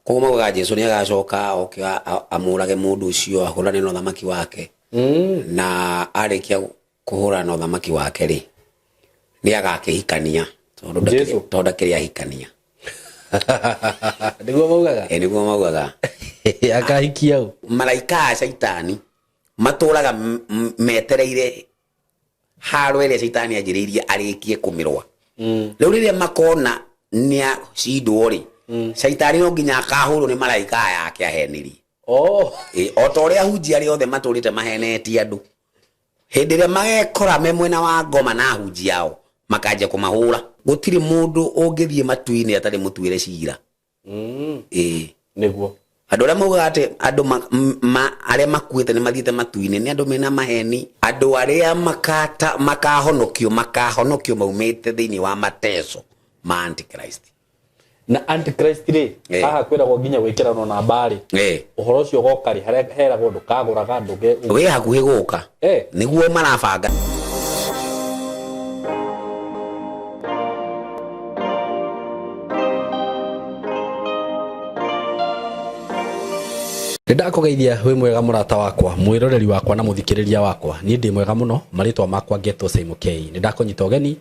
Kuma gwa Jesu ni agacoka okiwa amurage mundu ucio ahurane no thamaki wake na arikia kuhurana no thamaki wake ri ni agakihikania tondu kiria hikania niguo maugaga niguo maugaga akahikia u malaika a Shaitani maturaga metereire haro ile Shaitani ajiririe arikie kumirwa riu riria makona nia cindo ri Shaitani no nginya akahurwo ni malaika yake aheniri otoria hunjia ri othe maturite maheneti andu hindi ria magekora me mwena wa ngoma na hunjia ao makaje kumahura gutiri mundu ungithie matuini atari mutuire cira niguo andu aria maugaga ati andu aria makuite ni mathiite matuini ni andu mena maheni andu aria makahonokio maumite thiini wa mateso ma Antichrist na Antichrist ri haha kwira go nginya gwikira no na mbari uhoro ucio gokari haria hera go ndukaguraga nduge we hakuhi guka niguo marabanga Ndakugeithia we mwega murata wakwa mwiroreri wakwa na muthikiriria wakwa ni ndi mwega muno maritwa makwa Geto Simukei ni ndakunyita ugeni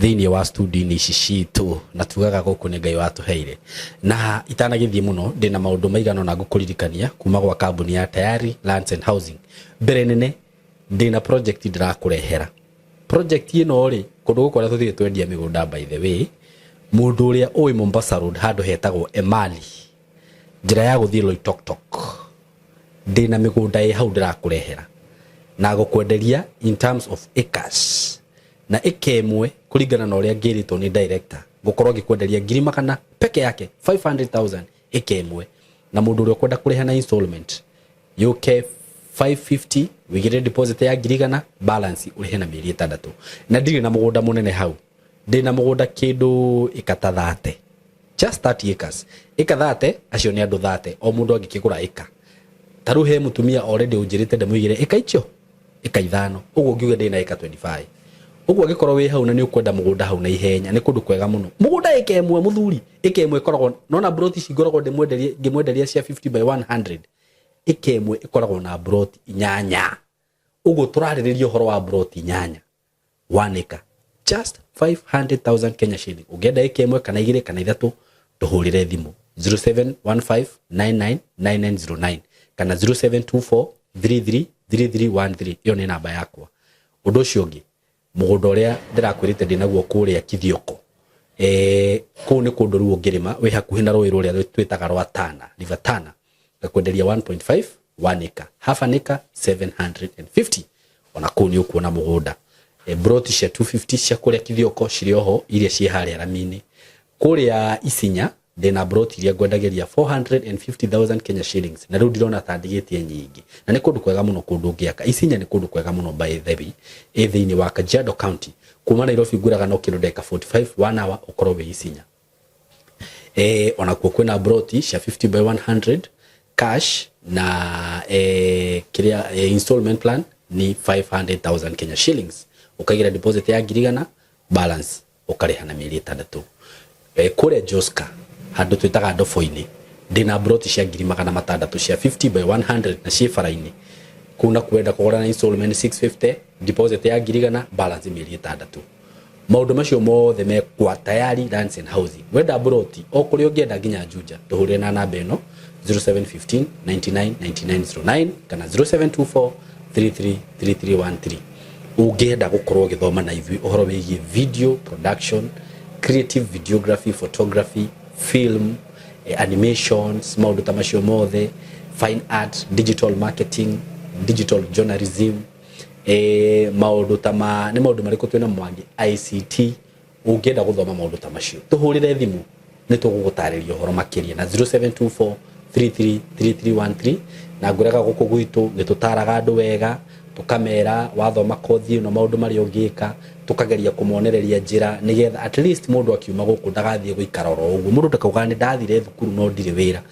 thiini wa studio ni citu na tugaga guku ni Ngai watuheire na itanagithie muno ndina maundu maigano na gukuririkania kuma gwa kambuni ya Tayari Lands and Housing mbere nene ndina project ndirakurehera project ino ri kundu guku ra tuthie twendia migunda by the way mundu uria oi Mombasa Road handu hetagwo Emali njira ya guthie Loitoktok ndina migunda e hau ndirakurehera na gukwenderia in terms of acres na ekemwe kuringana na uria ngirito ni director gukorwo gikwenderia ngiri makana peke yake 500,000 ekemwe na mundu uria kwenda kureha na installment UK 550 wigire deposit ya ngirigana balance urehe na mieri 6 na ndiri na mugunda munene hau ndina mugunda kindu ikatathaate just 30 acres ikathate acio ni andu 30 o mundu angikigura ika taruhe mutumia already ujirite ndemwigire ikaicho ikaithano uguo ngiuga ndina ika 25 uguo gikorwo wi hau na ni ukwenda mugunda hau na ihenya ni kundu kwega muno mugunda ikemwe muthuri ikemwe ikoragwo nona broti cingoragwo ngimwenderia cia 50 by 100 ikemwe ikoragwo na broti inyanya uguo turaririria uhoro wa broti inyanya 1 acre just 500,000 Kenya shilling ugenda ikemwe kana igire kana ithatu tuhurire thimu 0715999909 kana 0724333313 iyo ni namba yakwa undu ucio ngi mugunda uria ndirakwirite ndinaguo kuria Kithioko ku ni kundu ruo ngirima wi hakuhi na roi ruria twitaga rwa Tana River Tana ngakwenderia 1.5 1 acre half an acre 750 ona ku ni ukuona mugunda broti cia 250 cia kuria Kithioko cirioho iria cie haria ramini kuria Isinya ndina broti iria ngwendageria 450,000 Kenya shillings na riu ndirona tandigitie nyingi na ni kundu kwega muno kundu ngiaka Isinya ni kundu kwega muno by the way thiini wa Kajiado County kuma Nairobi nguraga no kilo ndeka 45 1 hour ukoro we Isinya ona kwena broti cia 50 by 100 cash na kiria installment plan ni 500,000 Kenya shillings ukagira deposit ya ngirigana balance ukareha na mieri 6 kure Joska handu twitaga Ndofoini ndina broti cia ngiri magana matandatu cia 50 by 100 na cie faraini kuna kwenda kugura na installment 650 deposit ya ngirigana balance mieri 6 maundu macio mothe me kwa Tayari Lands and Housing wenda broti okuri ungienda nginya Juja tuhurire na namba ino 0715999909 kana 0724333313 ungienda gukorwo githoma na ithui uhoro wigie video production creative videography photography film animations maundu ta macio mothe fine art digital marketing digital journalism maundu ta ni maundu mariko twena mwangi ICT ungienda guthoma maundu ta macio tuhurire thimu ni tugugutariria uhoro makiria na 0724333313 na ngurega guku gwitu ni tutaraga andu wega tukamera wathoma kothi no maundu mari ungika tukageria kumonereria njira nigetha at least mundu akiuma guku ndagathie guikara ro uguo mundu ndakauga ni ndathire thukuru no ndire wira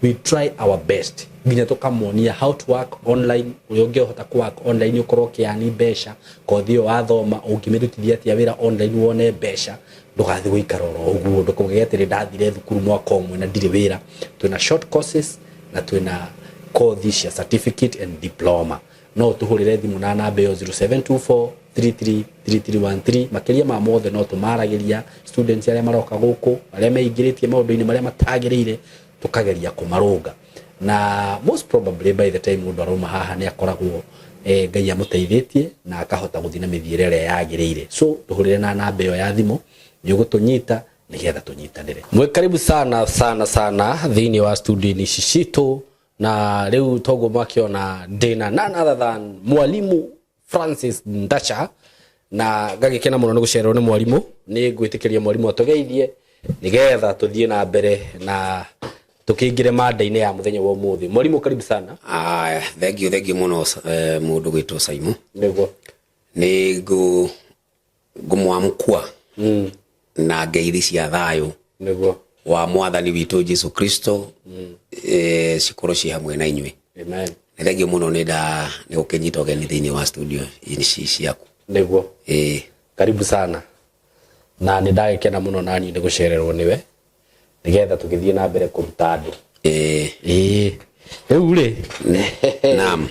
we try our best nginya tukamonia how to work online uyongehota ku work online ukorwo kiani besha kothio wathoma ungimirutithia tia wira online wone besha ndugathi guikara ro uguo ndukugeetire ndathire thukuru mwaka umwe na ndire wira twina short courses na twina course cia certificate and diploma no tuhurire thimu na namba yo 0724 333313 makiria ma mothe no tumaragiria students aria maroka guku aria meingiritie maundu-ini maria matagirire tukageria kumarunga na most probably by the time mundu aroma haha ni akoragwo ngai amuteithitie na akahota guthina mithiire ria yagirire so tuhurire na namba yo ya thimu ni gutunyita nigetha tunyitanire mwe karibu sana thiini wa studio ni Shishito na leo togo makiona dena none other than mwalimu Francis Ndacha na gagikena muno gucererwo ni mwalimu ni gwitikiria mwalimu atogeithie nigetha tuthie na mbere na tukingire mada-ini ya muthenya wa umuthi mwalimu karibu sana thank you muno mundu gwitwo Simon nego ni ngumwamkua na ngeithi cia thayo nego wa mwathani witu Jesu Kristo cikoro ci hamwe na inywe amen thank you muno ni gukinyita ugeni thiini wa studio ini ciaku nego karibu sana na ni ndagikena muno nani ndi gucererwo niwe nigetha tugithie na mbere kuruta andu riu ri naam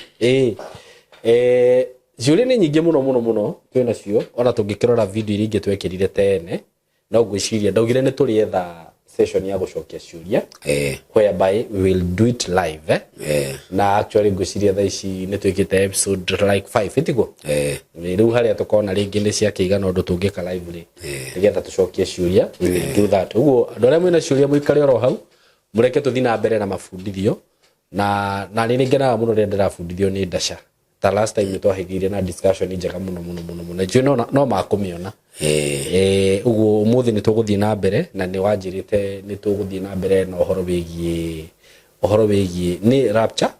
ciuria ni nyingi muno twina cio ona tungikirora video iria ingi twekirire tene no gwiciria ndaugire ni turietha session ya gucokia ciuria whereby we will do it live na actually gwiciria tha ici ni twikite episode like 5 itigo riu haria tukona ringi ni cia kiigana undu tungika live ri nigetha tucokie ciuria we will do that uguo andu aria mwina ciuria muikare oro hau mureke tuthina mbere na mafundithio na ni ngenaga muno ria ndirafundithio ni Ndacha ta last time twahigire na discussion njega muno je no makumiona uguo umuthi ni tuguthie na mbere na ni wanjirite ni tuguthie na mbere na uhoro wigie ni rapture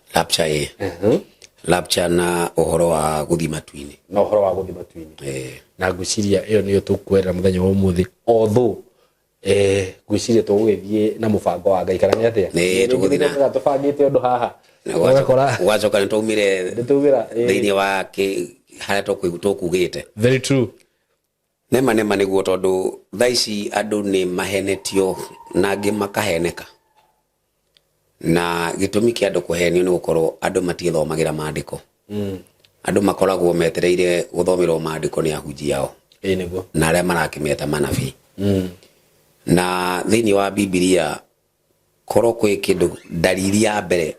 rapture na uhoro wa guthi matuini na nguciria iyo niyo tukwera muthenya wa umuthi although nguciria tugithie na mubango wa Ngai kana ni atia ni tuguthie na tubangite undu haha wacoka ni tumire thiini wa haria tukugite very true nema niguo tondu thaici andu ni mahenetio na angi makaheneka na gitumi kia andu kuhenio ni gukorwo andu matithomagira maandiko andu makoragwo metereire guthomirwo maandiko ni ahunji yao niguo na aria marakimeta manabii na thiini wa Biblia korwo kwi kindu dalili ya mbere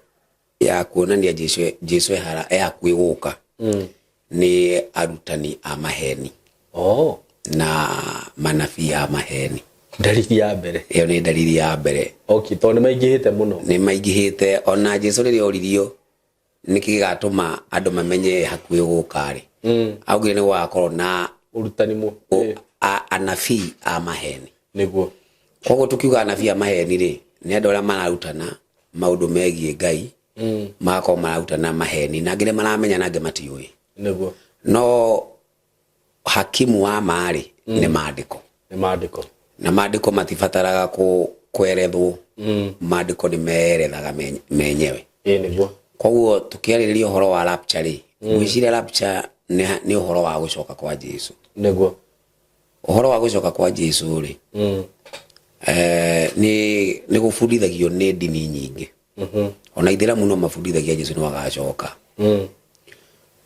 ya kuonania Jesu hara ya kwiguka ni arutani a maheni na manabii a maheni dalili ya mbere iyo ni dalili ya mbere okay to ni maingihite muno ni maingihite ona Jesu riria oririo nikigatuma andu mamenye hakuhi guka ri augire ni wakorwo na urutani mu anabii a maheni niguo koguo tukiuga anabii a maheni ri ni andu aria mararutana maundu megie Ngai mako mararutana maheni na ngire maramenya na nge matiui niguo no hakimu wa mari ni maandiko na maandiko matifataraga kwerethwo maandiko ni meerethaga menyewe niguo koguo tukiaririria uhoro wa rapture ri gwiciria rapture ni uhoro wa gucoka kwa Jesu niguo uhoro wa gucoka kwa Jesu ri ni gufundithagio ni dini nyingi ona Ithiramu no mafundithagia Jesu ni wagacoka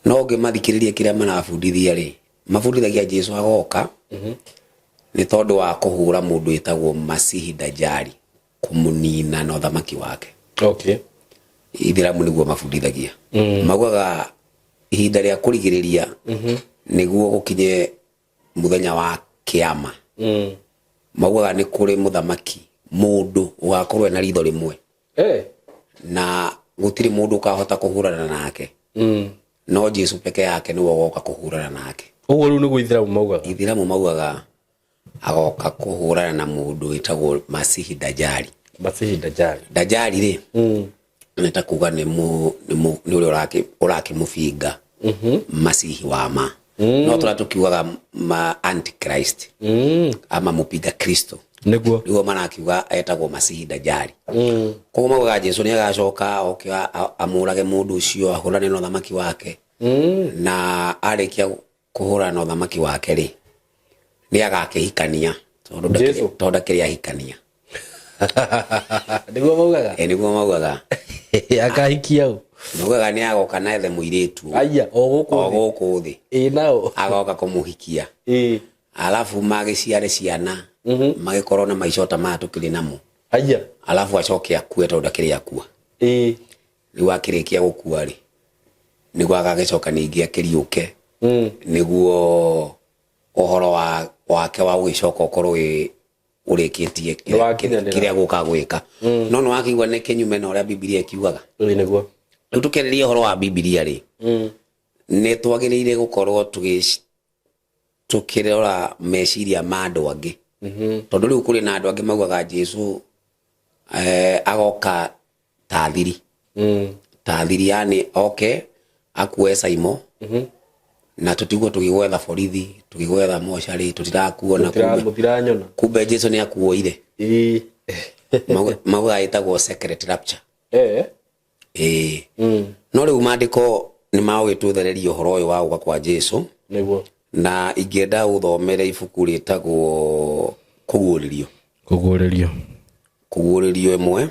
no ngimathikiririe kiria marafundithia ri mafundithagia Jesu agoka ni tondu wa kuhura mundu etagwo Masihi Dajjali kumunina na uthamaki wake okay Ithiramu niguo mafundithagia maugaga ihinda ria kurigiriria niguo gukinye muthenya wa kiama maugaga ni kuri muthamaki mundu ugakorwo na ritho rimwe na gutiri mundu ukahota kuhurana nake no Jesu peke yake niwe woka kuhurana nake uguo riu niguo Ithiramu maugaga agoka kuhurana na mundu etagwo Masihi Dajjali Dajjali ri neta kuga ni uri urakimubinga Masihi wa ma no turatukiugaga antichrist ama mupinga Kristo niguo marakiuga etagwo Masihi Dajjal koguo maugaga Jesu ni agacoka oke amurage mundu ucio ahurane na uthamaki wake na arikia kuhurana na uthamaki wake ri ni agakihikania tondu kiria hikania niguo maugaga akahikia u maugaga ni agoka na ethe muiritu aya oguku thi nao agoka kumuhikia alafu magiciare ciana magikorwo na maicota matukiri namo aya alafu acoke akue tondu kiria akua riu akirikia gukua ri niguo agagicoka ningi akiriuke niguo ohoro wake wa gugicoka ukorwo urikitie kiria guka gwika no akigwa ne kinyume na uria Biblia ikiugaga niguo riu tukiririe ohoro wa Biblia ri ne twagiriire gukorwo tukirora meciria ma andu angi tondu riu kuri na andu angi maugaga Jesu agoka tathiri yani okay akue Saimo na tutigwo tugigwetha borithi tugigwetha mochari tutirakuona kumbe Jesu ni akuoire maugaga itagwo secret rapture no riu mandiko ni maugituthereria uhoro uyu wa uga kwa Jesu niguo na ingenda uthomere ibuku ritagwo kuguririo imwe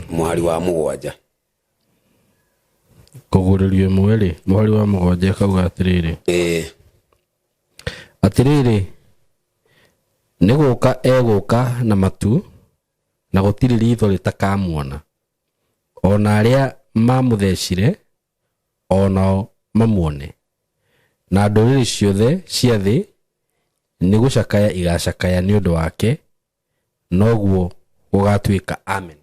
muhari wa mugwanja kuguririo imwe ri muhari wa mugwanja kauga atiriri atiriri niguka eguka na matu na gutiri ritho ritakamwona ona aria mamuthecire ona mamuone na nduriri ciothe cia thi nigucakaya igacakaya ni undu wake noguo gugatuika amen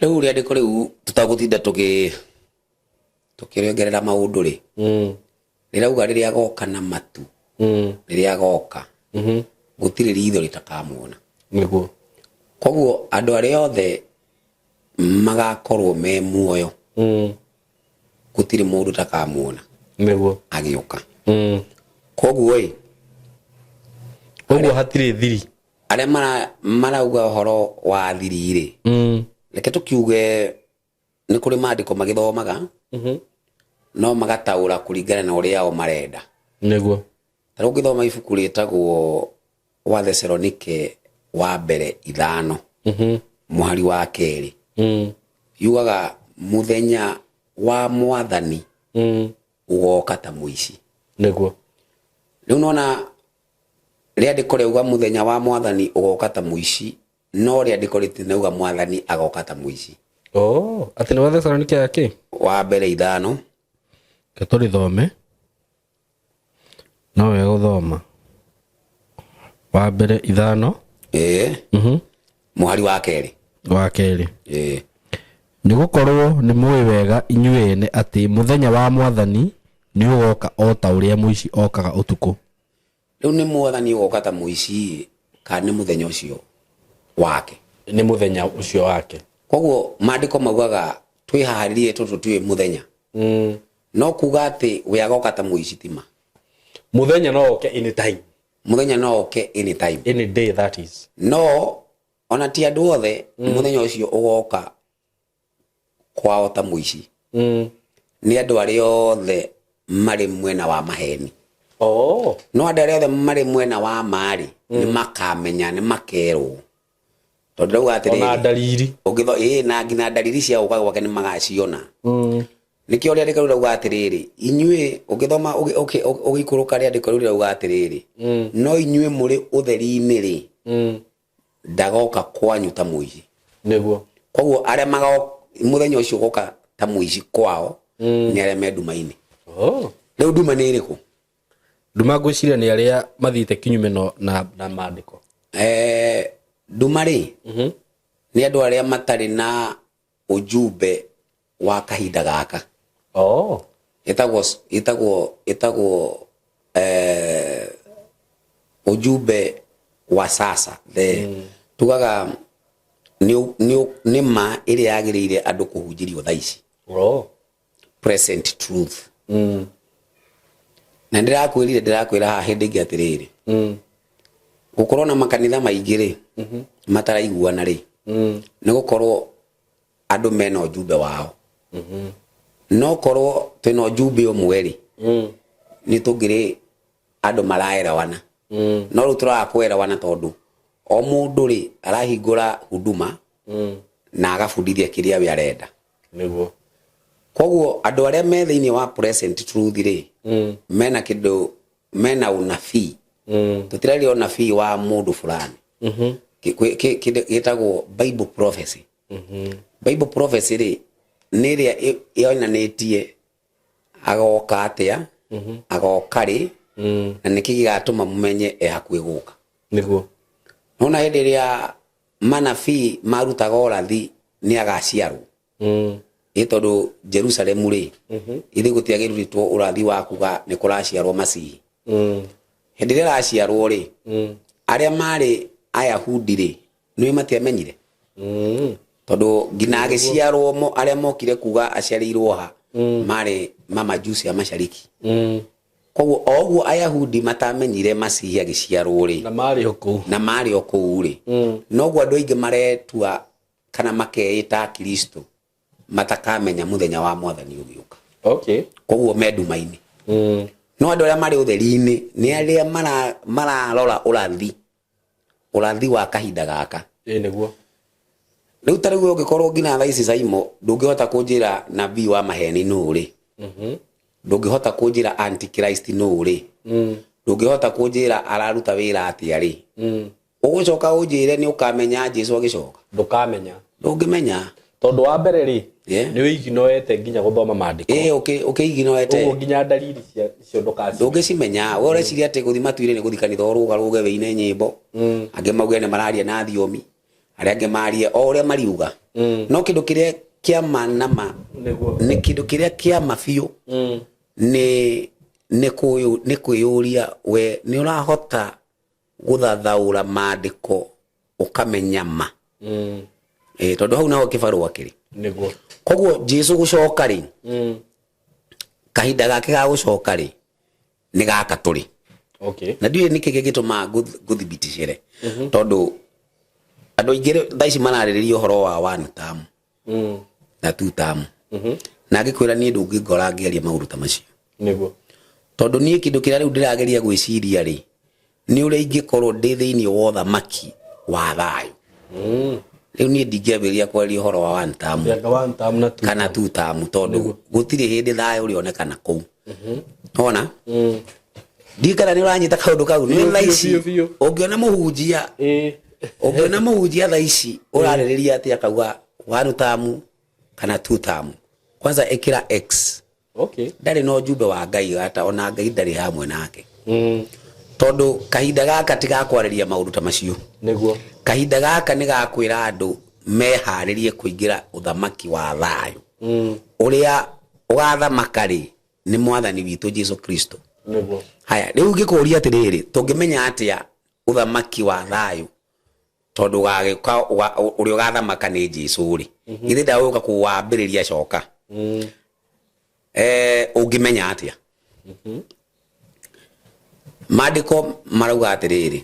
riu ria ndiko riu tutagutinda tukiriongerera maundu ri rirauga riria agoka na matu riria agoka gutiri ritho ritakamwona niguo koguo andu aria othe magakorwo me muoyo gutiri mundu takamwona niguo agioka koguo koguo hatiri thiri aria marauga uhoro wa thiri ri reke tukiuge ni kuri maandiko magithomaga no magataura kuringana na uria o marenda niguo taro ngithoma ibuku ritagwo wa Thesalonike wa mbere 5 muhari wa 2 yugaga muthenya wa mwathani ugoka ta muici niguo riu nona ria ndiko riuga muthenya wa mwathani ugoka ta muici no ria ndiko ritinauga mwathani agoka ta muici ati ni wa Thesalonike yake wa mbere 5 keturi thome no we guthoma wa mbere 5 muhari wa 2 ni gukorwo ni muwi wega inyuĩ ene ati muthenya wa mwathani ni ugoka o ta uria muici okaga utuku riu ni mwathani ugoka ta muici kana ni muthenya ucio wake ni muthenya ucio wake koguo maandiko maugaga twiharirie twi muthenya no kuga ati we agoka ta muici tima muthenya no oke anytime muthenya no oke anytime any day that is no ona ti andu othe muthenya ucio ugoka kwao ta muici ni andu aria othe mari mwena wa maheni no andu aria othe mari mwena wa mari ni makamenya ni makerwo tondu rauga atiriri ona dalili ugitho na ngina dalili cia uka gwake ni magaciona nikio ria ndiko rauga atiriri inyue ugithoma ugikuruka ria ndiko rauga atiriri no inyue muri utheri-ini ri ndagoka kwanyu ta muici niguo koguo aria muthenya ucio goka ta muici kwao ni aria me nduma-ini riu nduma ni iriku nduma ngwiciria ni aria mathite kinyume na maandiko nduma ri ni andu aria matari na ujumbe wa kahinda gaka itagwo ujumbe wa sasa tugaga ni ma iria yagiriire andu kuhunjirio thaa ici present truth na ndirakwira ha hindi ingi atiriri gukorwo na makanitha maingĩ rĩ mataraiguana rĩ nĩ gukorwo andũ mena ujumbe wao no korwo twina ujumbe umwe rĩ nĩ tũngĩrĩ andũ maraerawana no rĩu tũrakwerawana tondu o mũndũ rĩ arahingũra huduma na agabundithia kĩrĩa we arenda niguo koguo andũ arĩa me thĩinĩ wa present truth rĩ mena kĩndũ mena unabii tutiraria unabii wa mũndũ fulani gĩtagwo Bible prophecy Bible prophecy rĩ nĩ ĩrĩa yonanĩtie agoka atĩa agoka rĩ na nĩkĩ gĩgatũma mũmenye hakuhĩ gũka niguo nona hĩndĩ ĩrĩa manabii marutaga ũrathi nĩ agaciarwo tondũ Jerusalem rĩ ithe gũtiagĩrutwo ũrathi wa kuga nĩ kũraciarwo Masihi hĩndĩ ĩrĩa araciarwo rĩ arĩa marĩ Ayahudi rĩ nĩ matiamenyire tondu ngina agĩciarwo arĩa mokire kuga aciarĩirwo ha marĩ mamajusi a mashariki koguo oguo Ayahudi matamenyire Masihi agĩciarwo rĩ na marĩ o kũu rĩ noguo andũ aingĩ maretua kana makeĩta Kristo matakamenya muthenya wa Mwathani ũgĩũka koguo me nduma-inĩ no andũ arĩa marĩ ũtheri-inĩ nĩ arĩa mararora ũrathi wa kahinda gaka niguo rĩu ta rĩu ũngĩkorwo ngina thaa ici Saimo ndũngĩhota kũnjĩra nabii wa maheni nũ rĩ ndũngĩhota kũnjĩra antichrist nũ rĩ ndũngĩhota kũnjĩra araruta wĩra atĩa rĩ ũgũcoka ũnjĩre nĩ ũkamenya Jesũ agĩcoka ndũkamenya ndũngĩmenya tondu wa mbere ri ni wiginoete nginya guthoma maandiko ukiginoete uguo nginya dalili cio ndukaci ndũngĩcimenya wore ciria atĩ gũthi matuire nĩ gũthi kanitha rũge wĩine nyĩmbo angĩ mauge nĩ mararia na thiomi arĩa angĩ maria o ũrĩa mariuga no kĩndũ kĩrĩa kĩa manama nĩ kĩndũ kĩrĩa kĩa mabiũ nĩ kwĩyũria we nĩ ũrahota gũthathaũra maandĩko ũkamenya ma tondu hau naho kĩbarũa kĩrĩ niguo koguo Jesũ gũcoka rĩ kahinda gake ga gũcoka rĩ nĩ gaka tũrĩ na ndiũĩ nĩkĩ gĩgĩtũma ngũthibitĩcĩre tondu andũ aingĩ thaa ici mararĩrĩria ũhoro wa one term na two term na ngĩkwĩra niĩ ndũngĩngora ngĩaria maũndũ ta macio niguo tondu niĩ kĩndũ kĩrĩa rĩu ndĩrageria gwĩciria rĩ nĩ ũrĩa ingĩkorwo ndĩ thĩinĩ wa ũthamaki wa thayũ rĩu niĩ ndingĩambĩrĩria kwaria ũhoro wa one term kana two term tondu gũtirĩ hĩndĩ thayũ ũrĩonekana kũu ona ndikana nĩ ũranyita kaũndũ kau nĩ thaa ici ũngĩona mũhunjia thaa ici ũrarĩrĩria atĩ akauga one term kana two term kwanza ĩkĩra x ndarĩ na ũjumbe wa Ngai gata ona Ngai ndarĩ hamwe nake tondu kahinda gaka tigakwarĩria maũndũ ta macio niguo kahinda gaka nĩ gakwĩra andũ meharĩrie kũingĩra ũthamaki wa thayũ ũrĩa ũgathamaka rĩ nĩ Mwathani witũ Jesũ Kristo niguo haya rĩu ngĩkũria atĩrĩrĩ tũngĩmenya atĩa ũthamaki wa thayũ tondu gagĩũka ũrĩa ũgathamaka nĩ Jesũ rĩ ithe ndagũka kũwambĩrĩria coka ũngĩmenya atĩa maandĩko marauga atĩrĩrĩ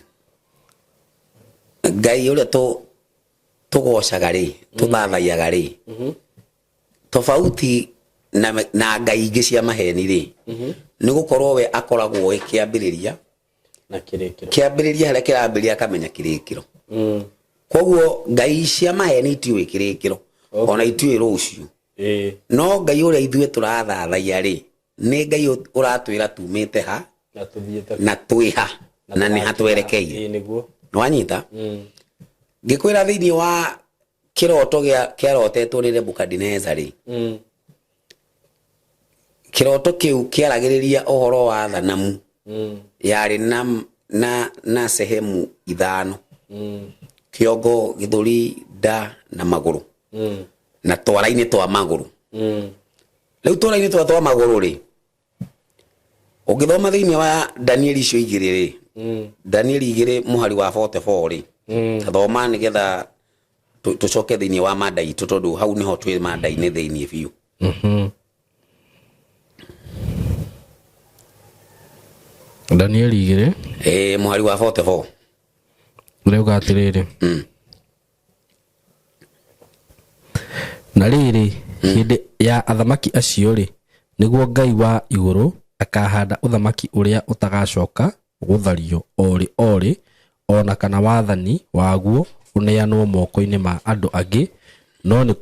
Ngai ũrĩa tũgocaga rĩ tũthathaiyaga rĩ tofauti na ngai ingĩ cia maheni rĩ nĩ gũkorwo we akoragwo kĩambĩrĩria na kĩrĩkĩro kĩambĩrĩria harĩa kĩrambĩrĩria akamenya kĩrĩkĩro koguo ngai cia maheni itiũĩ kĩrĩkĩro ona itiũĩ rũciũ no Ngai ũrĩa ithuĩ tũrathathaiya rĩ nĩ Ngai ũratwĩra tumĩte ha na twĩha na nĩ hatwerekeire nĩwanyita ngĩkwĩra thĩinĩ wa kĩroto kĩarotetwo nĩ Nebukadneza rĩ kĩroto kĩu kĩaragĩrĩria ũhoro wa thanamu yarĩ na sehemu ithano kĩongo gĩthũri nda na magũrũ na twara-inĩ twa magũrũ rĩu twara-inĩ twa magũrũ rĩ ũngĩthoma thĩinĩ wa Danieli icio igĩrĩ rĩ Danieli 2 mũhari wa 44 rĩ thoma nĩgetha tũcoke thĩinĩ wa mada itũ tondu hau nĩho twĩ mada-inĩ thĩinĩ biũ Danieli 2 mũhari wa 44 Ureuga atiriri. Na riri hindi ya athamaki acio ri niguo Ngai wa iguru akahanda uthamaki uria utagacoka guthario ori ona kana wathani waguo uneanwo moko-ini ma andu angi no ni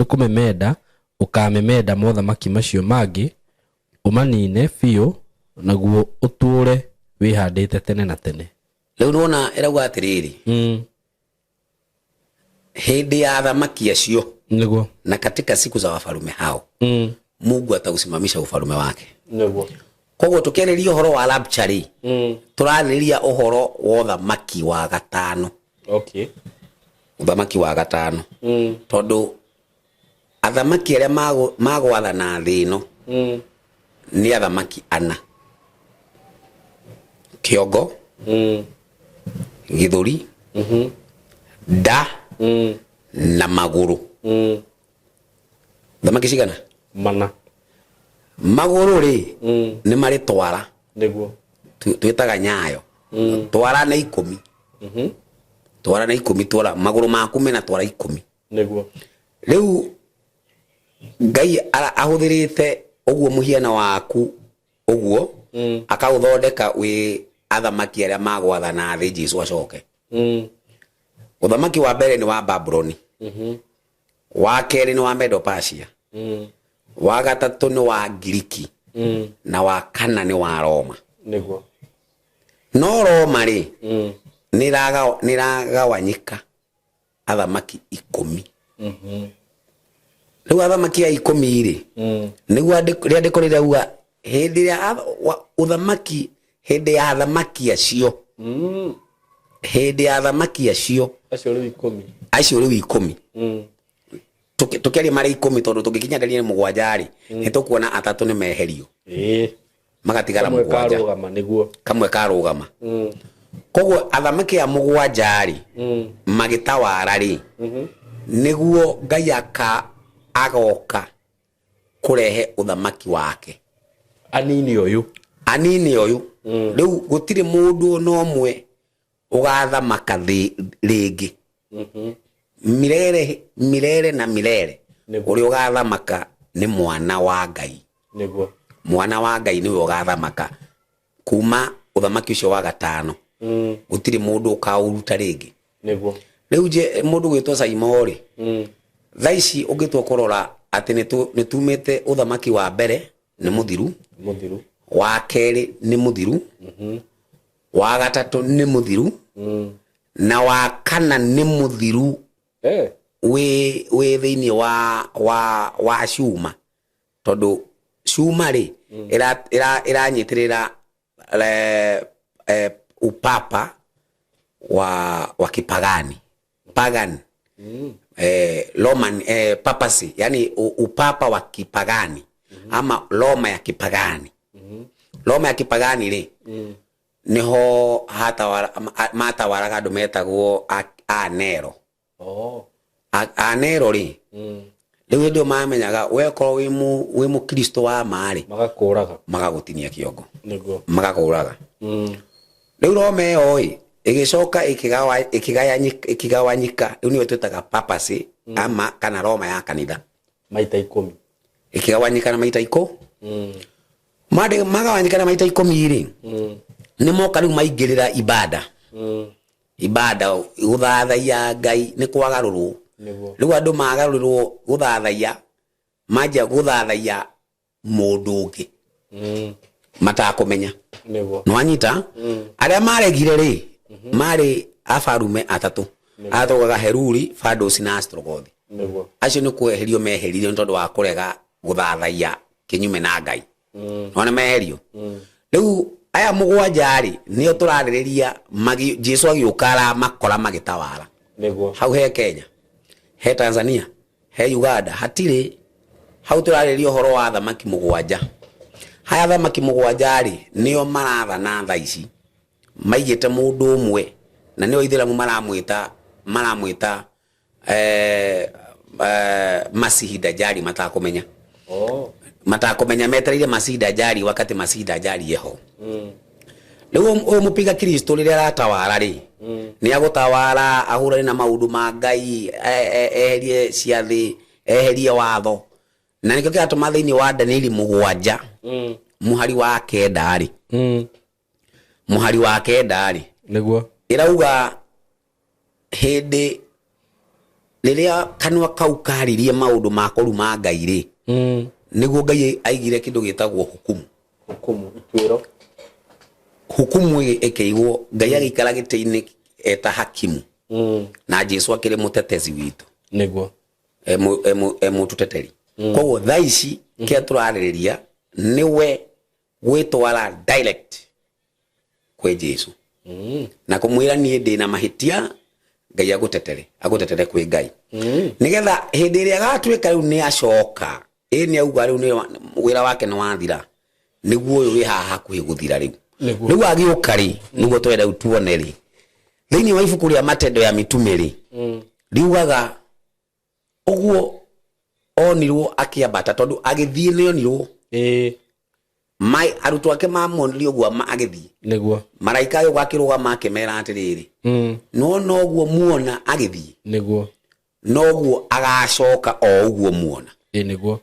kumemenda ukamemenda mothamaki macio mangi umanine biu naguo uture wihandite tene na tene. Riu nona erauga atiriri hindi ya athamaki acio niguo na katika siku za wafalume hao Mungu atausimamisha ufalume wake. Niguo koguo tukeriria uhoro wa rapture turariria uhoro wa uthamaki wa gatano. Okay. Uthamaki wa gatano tondu athamaki aria magwathana thi ino ni athamaki ana: kiongo, githuri, nda na maguru. Thamaki cigana? Mana. Maguru ri ni mari twara, niguo twitaga nyayo. Twara na 10. Twara na 10, twara maguru maku mena twara 10. Niguo Riu Ngai ahuthirite uguo muhiana waku uguo akauthondeka wi athamaki aria magwathana thi Jesu acoke. Uthamaki wa mbere ni wa Babyloni, wa keri ni wa Medo Persia, wa gatatu ni wa Giriki, na wa kana ni wa Roma. Niguo no Roma ri niragawanyika athamaki 10. Riu athamaki ya 10 ri niguo riandiko rirauga hindi ya uthamaki, hindi ya athamaki acio hindi ya athamaki acio acio riu 10 tukiaria mari 10 tondu tugikinyanĩria ni 7 ri nitukuona atatu ni meherio magatigara 7 kamwe karugama. Koguo athamaki ya 7 ri magitawara ri niguo Ngai agoka kurehe uthamaki wake anini uyu riu gutiri mundu no mwe ugathamaka ringi mirere na mirere. Uri ugathamaka ni mwana wa Ngai. Niguo mwana wa Ngai niwe ugathamaka kuma uthamaki ucio wa gatano. Gutiri mundu ukauruta ringi. Niguo Riu je mundu gwitwo Saimori thaici ungitwo kurora ati nitumite uthamaki wa mbere ni muthiru, wa keri ni muthiru, wa gatatu ni muthiru, na wa kana ni muthiru we thiini wa Shuma, tondu Shuma ri iranyitirira upapa wa kipagani pagan Roman papacy, yani upapa wa kipagani ama Roma ya kipagani. Roma ya kipagani ri niho matawaraga andu metagwo Anero. Anero ri riu ndio mamenyaga wekorwo wi mukristo wa mari magagutinia kiongo, magakuraga. Riu Roma iyo igicoka ikigawanyika riu niwe twitaga papacy ama kana Roma ya kanitha maita 10 ikigawanyika na maita 10 magawanyika na maita 10 ri ni moka riu maingirira ibada guthathaiya Ngai ni kwagarurwo. Riu andu magarurirwo guthathaiya manja guthathaiya mundu ungi matakumenya. No anyita aria maregire ri mari afarume atatu atogaga Heruri, Fados na Astrogothi. Acio ni kweherio meherio tondu wa kurega guthathaiya kinyume na Ngai. Ona meherio. Riu aya 7 ri nio turaririria Jesu agiukara makora magitawara. Hau he Kenya, he Tanzania, he Uganda hatire. Hau turaririria horo wa athamaki 7. Haya athamaki 7 ri nio marathana thaici maigite mundu umwe na nio Ithiramu maramwita Masihi Dajjali matakumenya. Matakumenya metereire Masihi Dajjali wakati Masihi Dajjali yeho. Riu mupiga Kristo riria aratawara ri ni agutawara ahurane na maundu ma Ngai eherie ciathi eherie watho na nikio kiatuma thiini wa Danieli 7 muhari wa 9 ri muhari wa 9 ri niguo irauga hindi riria kanwa kau karirie maundu ma kuruma Ngai ri niguo Ngai aigire kindu gitagwo hukumu itwiro hukumu ikeigwo Ngai agikara gitiini eta hakimu na Jesu akire mutetezi witu niguo mututeteri koguo thaici kia turariria niwe gwitwara direct kwe Jesu na kumwira nie ndina mahitia Ngai agutetere kwe Ngai nigetha hindi iria gatwika riu ni acoka ni auga riu ni wira wake ni wathira niguo uyu wi haha hakuhi guthira riu niguo agiuka ri niguo twenda tuone ri thiini wa ibuku ria Matendo ya Mitume ri riugaga uguo onirwo akiambata tondu agithie ni onirwo mai arutwo ake mamonire uguo agithie niguo maraika yo gwakirugama akimera atiriri no uguo muona agithie niguo no uguo agacoka o uguo muona niguo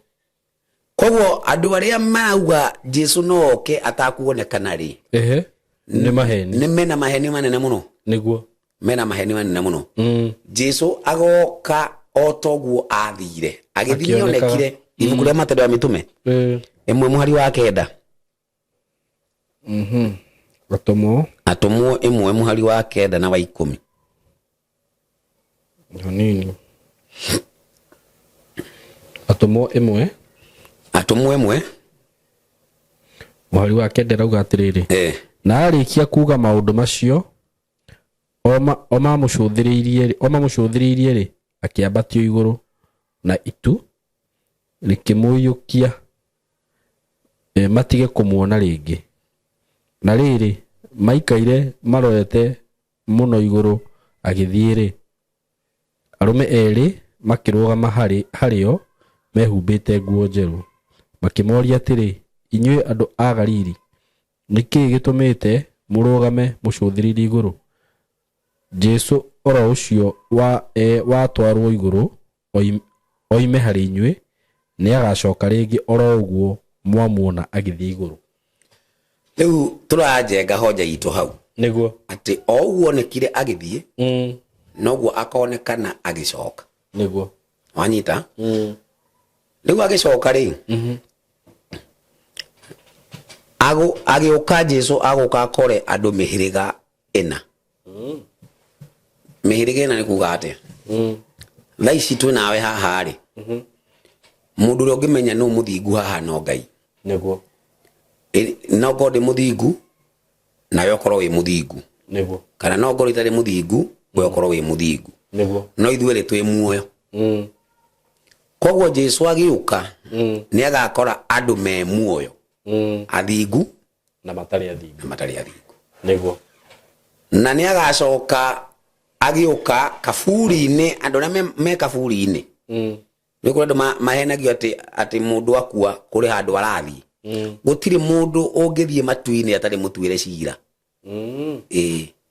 koguo andu aria mauga Jesu no oke atakuonekana ri ni maheni ni mena maheni manene muno niguo mena maheni manene muno Jesu agoka otoguo athire agithie onekire ibuku ria Matendo ya Mitume emwe muhari wa 9 atumwo emwe muhari wa 9 na wa 10 nini atumwo emwe muhari wa 9 rauga atiriri na arikia kuga maundu macio oma mucuthiriirie ri akiambatio iguru na itu rikimuyukia matige kumuona ringi na riri maikaire marorete muno iguru agithiire arume eri makirugama hario mehumbite nguo njeru makimoria atiri inyue andu a Galili niki gitumite murugame mucuthiririe iguru Jesu oro ucio wa twarwo iguru oime hari inyue ni agacoka ringi oro uguo mwamuona agithie iguru riu turajenga hoja itu hau niguo ati o uguo nekire agithie noguo akonekana agicoka niguo wanyita riu agicoka ri agiuka Jesu aguka kore andu mihiriga ina mihiriga ina ni kuga ati thaici twi nawe haha ri mundu uri ungimenya no muthingu haha no Ngai niguo no ngorwo ndi muthingu nawe ukorwo wi muthingu niguo kana no ngorwo itari muthingu we ukorwo wi muthingu niguo no ithuere twi muoyo koguo Jesu agiuka ni agakora andu me muoyo athingu na matari athingu niguo na ni agacoka agiuka kaburi-ini andu aria me kaburi-ini ni kuri andu mahenagio ati mundu akua kuri handu arathi gutiri mundu ungithie matu-ini atari mutuire cira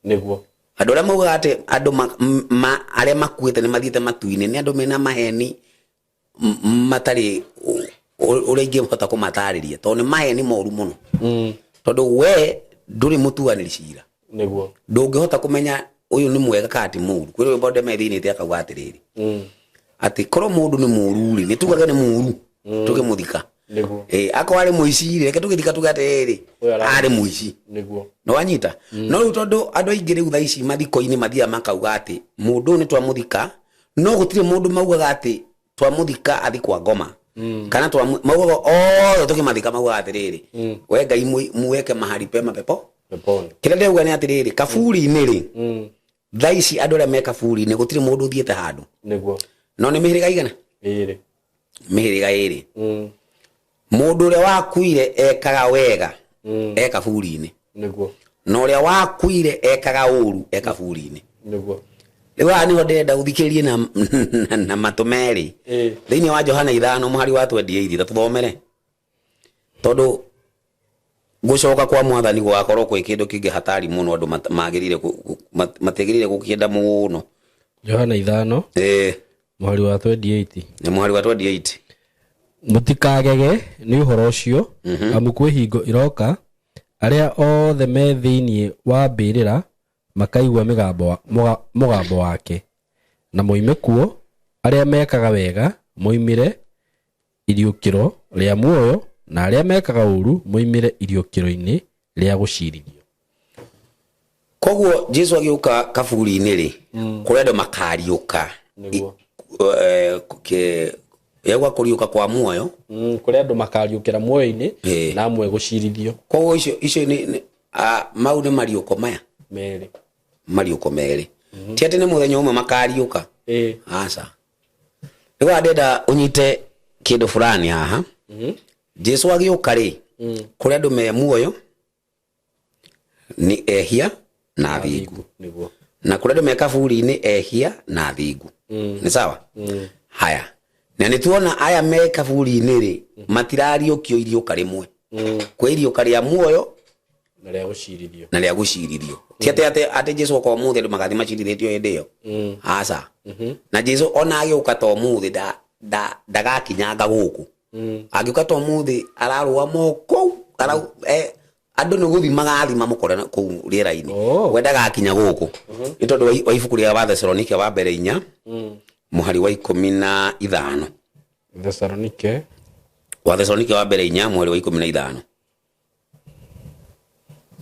niguo andu aria mauga ati andu aria makuite ni mathiete matu-ini ni andu mena maheni matari uria ingihota kumatariria tondu ni maheni moru muno tondu we nduri mutuaniri cira niguo ndungihota kumenya uyu ni mwega kati muru kwiri bonde methini te akauga atiriri ati korwo mundu ni muru ri ni tugaga ni muru tukimuthika niguo ako ari muici reke tugithika tugatiriri ari muici niguo no wanyita no riu tondu andu aingi riu thaici mathiko-ini mathia makauga ati mundu ni twamuthika no gutire mundu maugaga ati twamuthika athi kwa ngoma kana maugaga othe tukimathika maugaga atiriri we Ngai muweke mahali pema peponi kira ndeuga ni atiriri kaburi-ini ri thaici andu aria me kaburi-ini gutire mundu uthiete handu niguo no ni mihiriga igana mihiriga iri mundu uria wakuire ekaga wega kaburi-ini niguo no uria wakuire ekaga uru kaburi-ini niguo riu ani ho ndenda uthikiririe na matumeri thiini wa Johana 5 muhari wa 28 tuthomere tondu gucoka kwa mwathani gwakorwo kwi kindu kingi hatari muno andu matigirire gukienda muno. Johana 5 mwari wa 28 ni mwari wa 28. Mutikagege ni uhoro ucio amu kwi hingo iroka aria othe me thiini wa mbirira makaigua mugambo wake na moime kuo aria mekaga wega moimire iriukiro ria muoyo na aria mekaga uru moimire iriukiro-ini ria gucirithio. Koguo Jesu agiuka kaburi-ini ri kuria andu makariuka yagwa kuriuka kwa muoyo kuria andu makariukira muoyo-ini na amwe gucirithio. Koguo icio ni mau ni mariuko maya meri mariuko meri ti ati ni muthenya umwe makariuka aca niwa ndenda unyite kindu fulani haha. Jesu agiuka ri kuria andu me muoyo ni ehia na thingu na kuria andu me kaburi-ini ehia na thingu ni sawa. Haya na nituona aya me kaburi-ini ri matirariukio iriuka rimwe kwi iriuka ria muoyo na ria gucirithio ti ati Jesu kwa muthi andu magathi macirithitio hindi iyo aca na Jesu ona agiuka to muthi ndagakinyanga guku agiuka to muthi ararua moko andu ni guthi magathima mukore kuu riera-ini we ndagakinya guku ni tondu wa ibuku ria Wathesalonike wa mbere 4 muhari wa 15 Wathesalonike wa mbere 4 muhari wa 15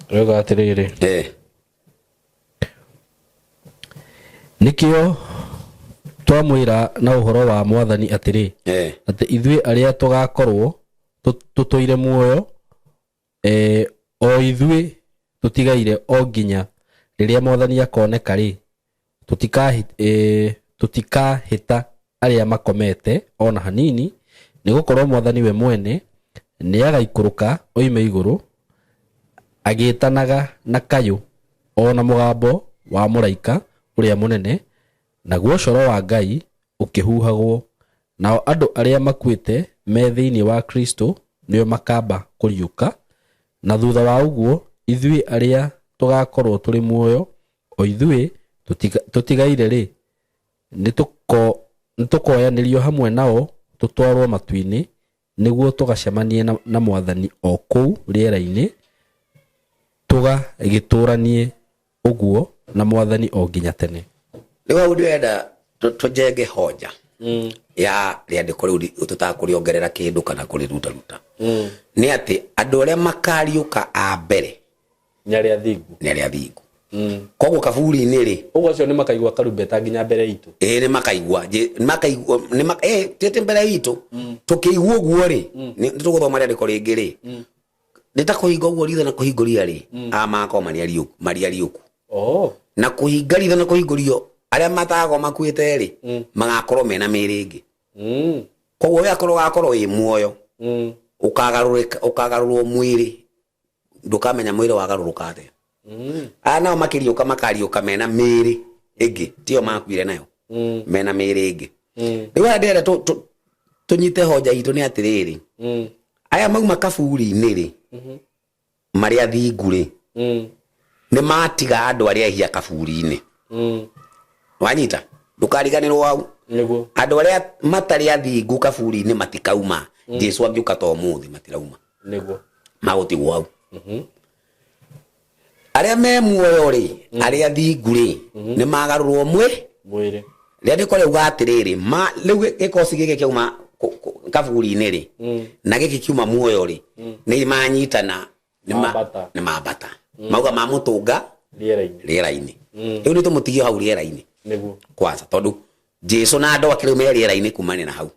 rega atiriri nikio twamwira na uhoro wa mwathani atiri ati ithui aria tugakorwo tutoire muoyo o ithui tutigaire o nginya riria mwathani akoneka ri tutikahita aria makomete ona hanini ni gukorwo mwathani we mwene ni agaikuruka oime iguru agitanaga na kayu ona mugambo wa muraika uria munene naguo coro wa Ngai ukihuhagwo nao andu aria makuite me thiini wa Kristo nio makamba kuriuka na thutha wa uguo ithui aria tugakorwo turi muoyo o ithui tutigaire ri nitukoyanirio hamwe nao tutwarwo matu-ini niguo tugacemanie na mwathani o kuu riera-ini tugagituranie uguo na mwathani o nginya tene. Niwa ndenda tujenge hoja ya riandiko riu tutakuriongerera kindu kana kuriruta ni ati andu aria makariuka a mbere ni aria thingu koguo kaburi-ini ri uguo cio ni makaigua karumbeta nginya mbere itu ni makaigua tete mbere itu tukiigua uguo ri ni tuguthoma riandiko ringi ri nita kuhinga uguo ritho na kuhinguria ri amako mari ariuku na kuhinga ritho na kuhingurio aria matago makuite ri magakorwo mena miri ingi koguo we akorwo wi muoyo ukagarurwo mwiri ndukamenya mwiri wagaruruka atia nao makariuka mena miri ingi tio makuire nayo mena miri ingi niwa ndenda tunyite hoja itu ni atiriri aya mauma kaburi-ini ri maria thingu ri ni matiga andu aria ehia kaburi-ini wanyita ndukariganirwo au andu aria matari athingu kaburi-ini matikauma Jesu agiuka to muthi matirauma magutigwo au aria me muoyo ri aria thingu ri ni magarurwo mwiri ria ndiko riu gatiriri riu gikosi gike kiuma kaburi-ini ri na giki kiuma muoyo ri ni manyitana ni mabata mauga mamutunga riera-ini riu ni tumutigio hau riera-ini kwanza tondu Jesu na andu akiriu me riera-ini kumania na hau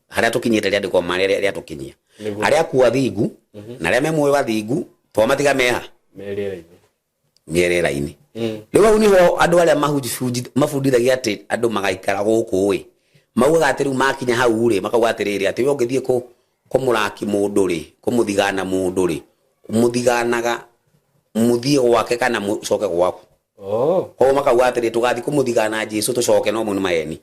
haria tukinyite riandiko maria tukinyia aria kuwa thingu na aria me muoyo wa thingu to matiga meha me riera-ini riu au niho andu aria mafundithagia ati andu magaikara guku wi mauga ati riu makinya hau ri makauga atiriri ati we ungithie kumuraki mundu ri kumuthigana mundu ri umuthiganaga muthie gwake kana mucoke gwaku ho makauga atiri tugathi kumuthigana Jesu tucoke no munu maeni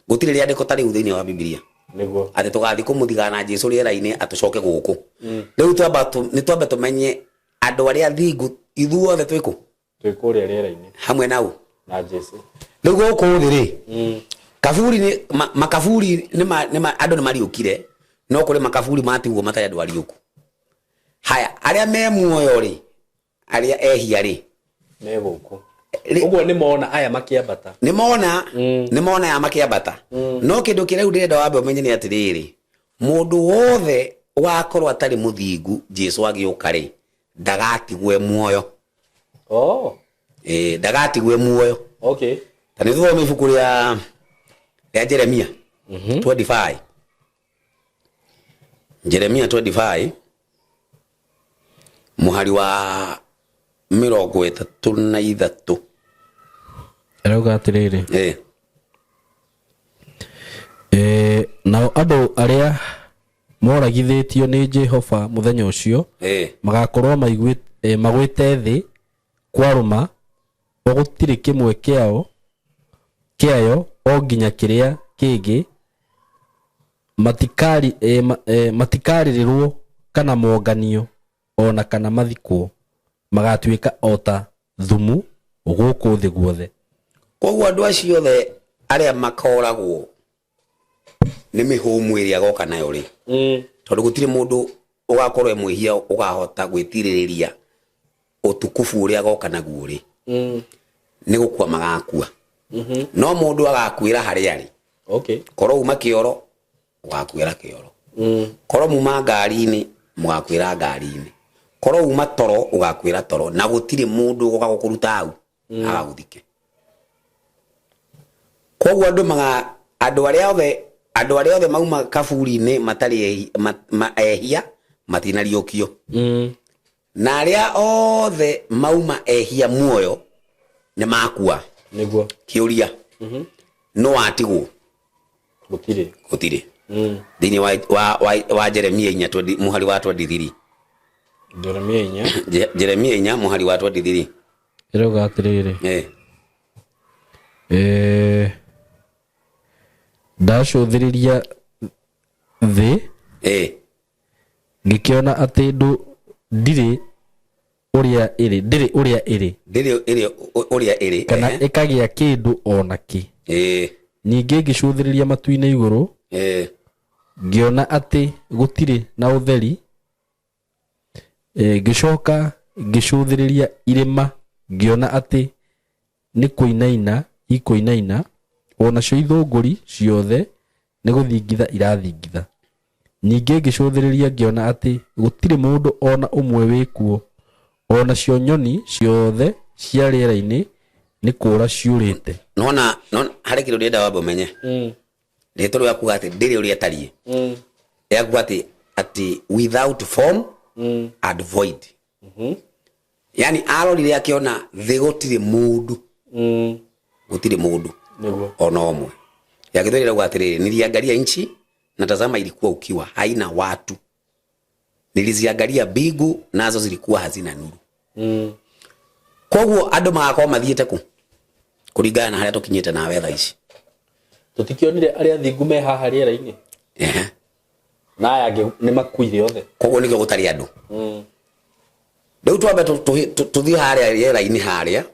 gutire riandiko tari thiini wa Biblia niguo ati tugathi kumuthigana Jesu riera-ini atucoke guku riu twamba tumenye andu aria thingu ithuothe twiku twikuria riera-ini hamwe nau na Jesu riu guku thiri kaburi ni makaburi ni andu ni mariukire no kuri makaburi matigwo matari andu ariuku haya aria me muoyo ri aria ehia ri me guku uguo ni mona aya makiambata ni mona ya makiambata no kindu kireu ndirenda wambe umenye ni atiriri mundu wothe wakorwo atari muthingu Jesu agiuka ri ndagatigwe muoyo ndagatigwe muoyo okay tani thome ibuku ria Jeremia 25 Jeremia 25 muhari wa 33 erauga atiriri nao andu aria moragithitio ni Jehova muthenya ucio magakorwo magwite thi kwaruma gutiri kimwe kiayo o nginya kiria kingi matikarirwo kana monganio ona kana mathikwo magatuika ota thumu guku thi guothe koguo andu acio the aria makoragwo ni mihumu iria goka nayo ri tondu gutire mundu ugakorwo emwihia ugahota gwitiriria utukufu uria goka naguo ri ni gukua magakua no mundu agakwira hari ari okay koro uma kioro ugakwira kioro koro muma ngari-ini mugakwira ngari-ini koro uma toro ugakwira toro na gutire mundu ugagukuruta au agaguthike koguo andu aria othe mauma kaburi-ini matari ehia matinariukio na aria othe mauma ehia muoyo ni makua niguo kiuria no atigwo gutire thini wa Jeremia 4 muhari wa 23 Jeremia 4 muhari wa 23 erauga atiriri ndacuthiriria thi ngikiona ati ndiri uria iri kana ikagia kindu onaki ningi ngicuthiriria matu-ini iguru ngiona ati gutiri na utheri ngicoka ngicuthiriria irima ngiona ati ni kuinaina ona cio ithunguri ciothe ni guthingitha irathingitha ningi ngicuthiriria ngiona ati gutiri mundu ona umwe wikuo ona cio nyoni ciothe cia riera-ini ni kura ciurite nona hari kindu ndienda wambe umenye rito rya kuga ati ndiri uria tarie ya kuga ati without form and void yani arorire akiona thi gutire mundu ona omwe yakithorera kuga ati niliangalia nchi na tazama ilikuwa ukiwa haina watu niliziangalia mbingu nazo zilikuwa hazina nuru koguo andu magakorwo mathiete ku kuringana na haria tukinyite na wetha ici tutikionire aria thingu me haha riera-ini na aya ni makuire othe koguo nikio gutari andu riu twambe tuthie haria riera-ini haria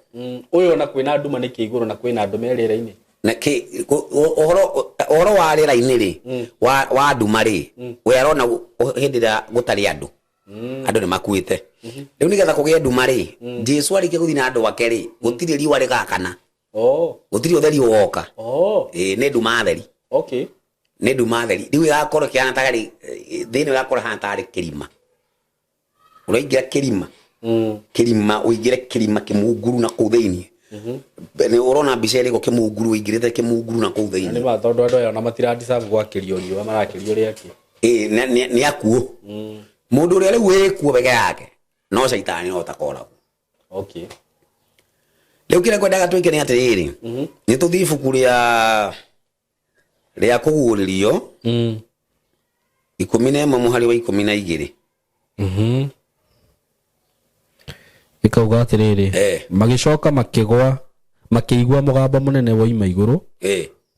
uyu na kwina nduma ni kiiguru na kwina andu me riera-ini na ohoro wa riera-ini ri wa nduma ri we arona hindi ria gutari andu andu ni makuite riu nigetha kugie nduma ri Jesu arikie guthi na andu ake ri gutiri riwa rigakana gutiri utheri woka ni nduma theri okay ni nduma theri riu igakorwo kiana tagari thini igakorwo hana tari kirima uraingira kirima uingire kirima kimunguru na kuu thiini ni urona mbica iri kimunguru uingirite kimunguru na kuu thiini ni matondu andu aya na matiradeserve gwakirio riwa marakirio riaki ni akuo mundu uria riu wikuo bege yake no shaitani no takoragwo okay riu kire kwendaga twike ni atiriri ni tuthii ibuku ria kuguririo 11 muhari wa 12 ikauga atiriri magicoka makiigua mugamba munene wa ima iguru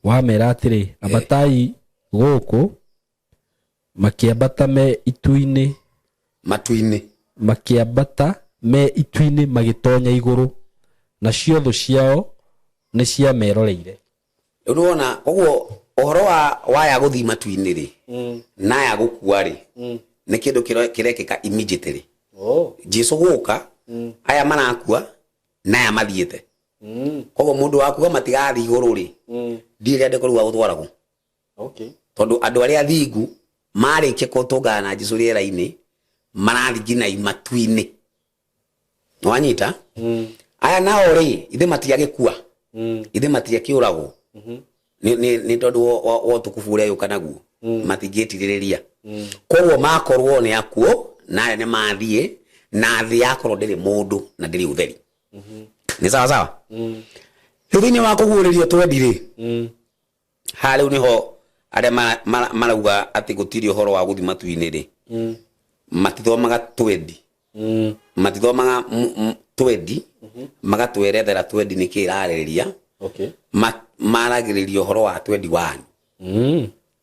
wamera atiri ambatai gũkũ makiambata me itu-inĩ matu-inĩ makiambata me itu-inĩ magĩtonya igũrũ na ciotho ciao nĩ cia meroreire. Unaona koguo ohoro wa ya guthi matu-inĩ ri na ya gukua ri nĩ kĩndũ kĩrekĩka immediately. Jesu guka aya marakua na ya mathiĩte. Koguo mũndũ wakua matigathi igũrũ ri ndirĩ ndĩ kũrua gũtwaragwo. Tondũ andũ arĩa thingu marĩkia gũtũngana na Jesu rĩera-inĩ marathi ngina matu-inĩ. Nwanyita aya nao ri ithe matiagĩkua ithe matiakĩũragwo nĩ tondũ wa ũtukufu ũrĩa yũka naguo matingĩtirĩrĩria. Koguo makorwo nĩ akuo na nĩ mathiĩ na thĩ yakorwo ndĩrĩ mũndũ na ndĩrĩ ũtheri. Nĩ sawa sawa. Thĩinĩ wa kũguũrĩrio twendi rĩ harĩ nĩho arĩa marauga atĩ gũtirĩ ũhoro wa gũthi matu-inĩ rĩ matithomaga twendi matithomaga twendi magatwerethera twendi nĩ kĩ ĩrarĩrĩria. Maragĩrĩria ũhoro wa 21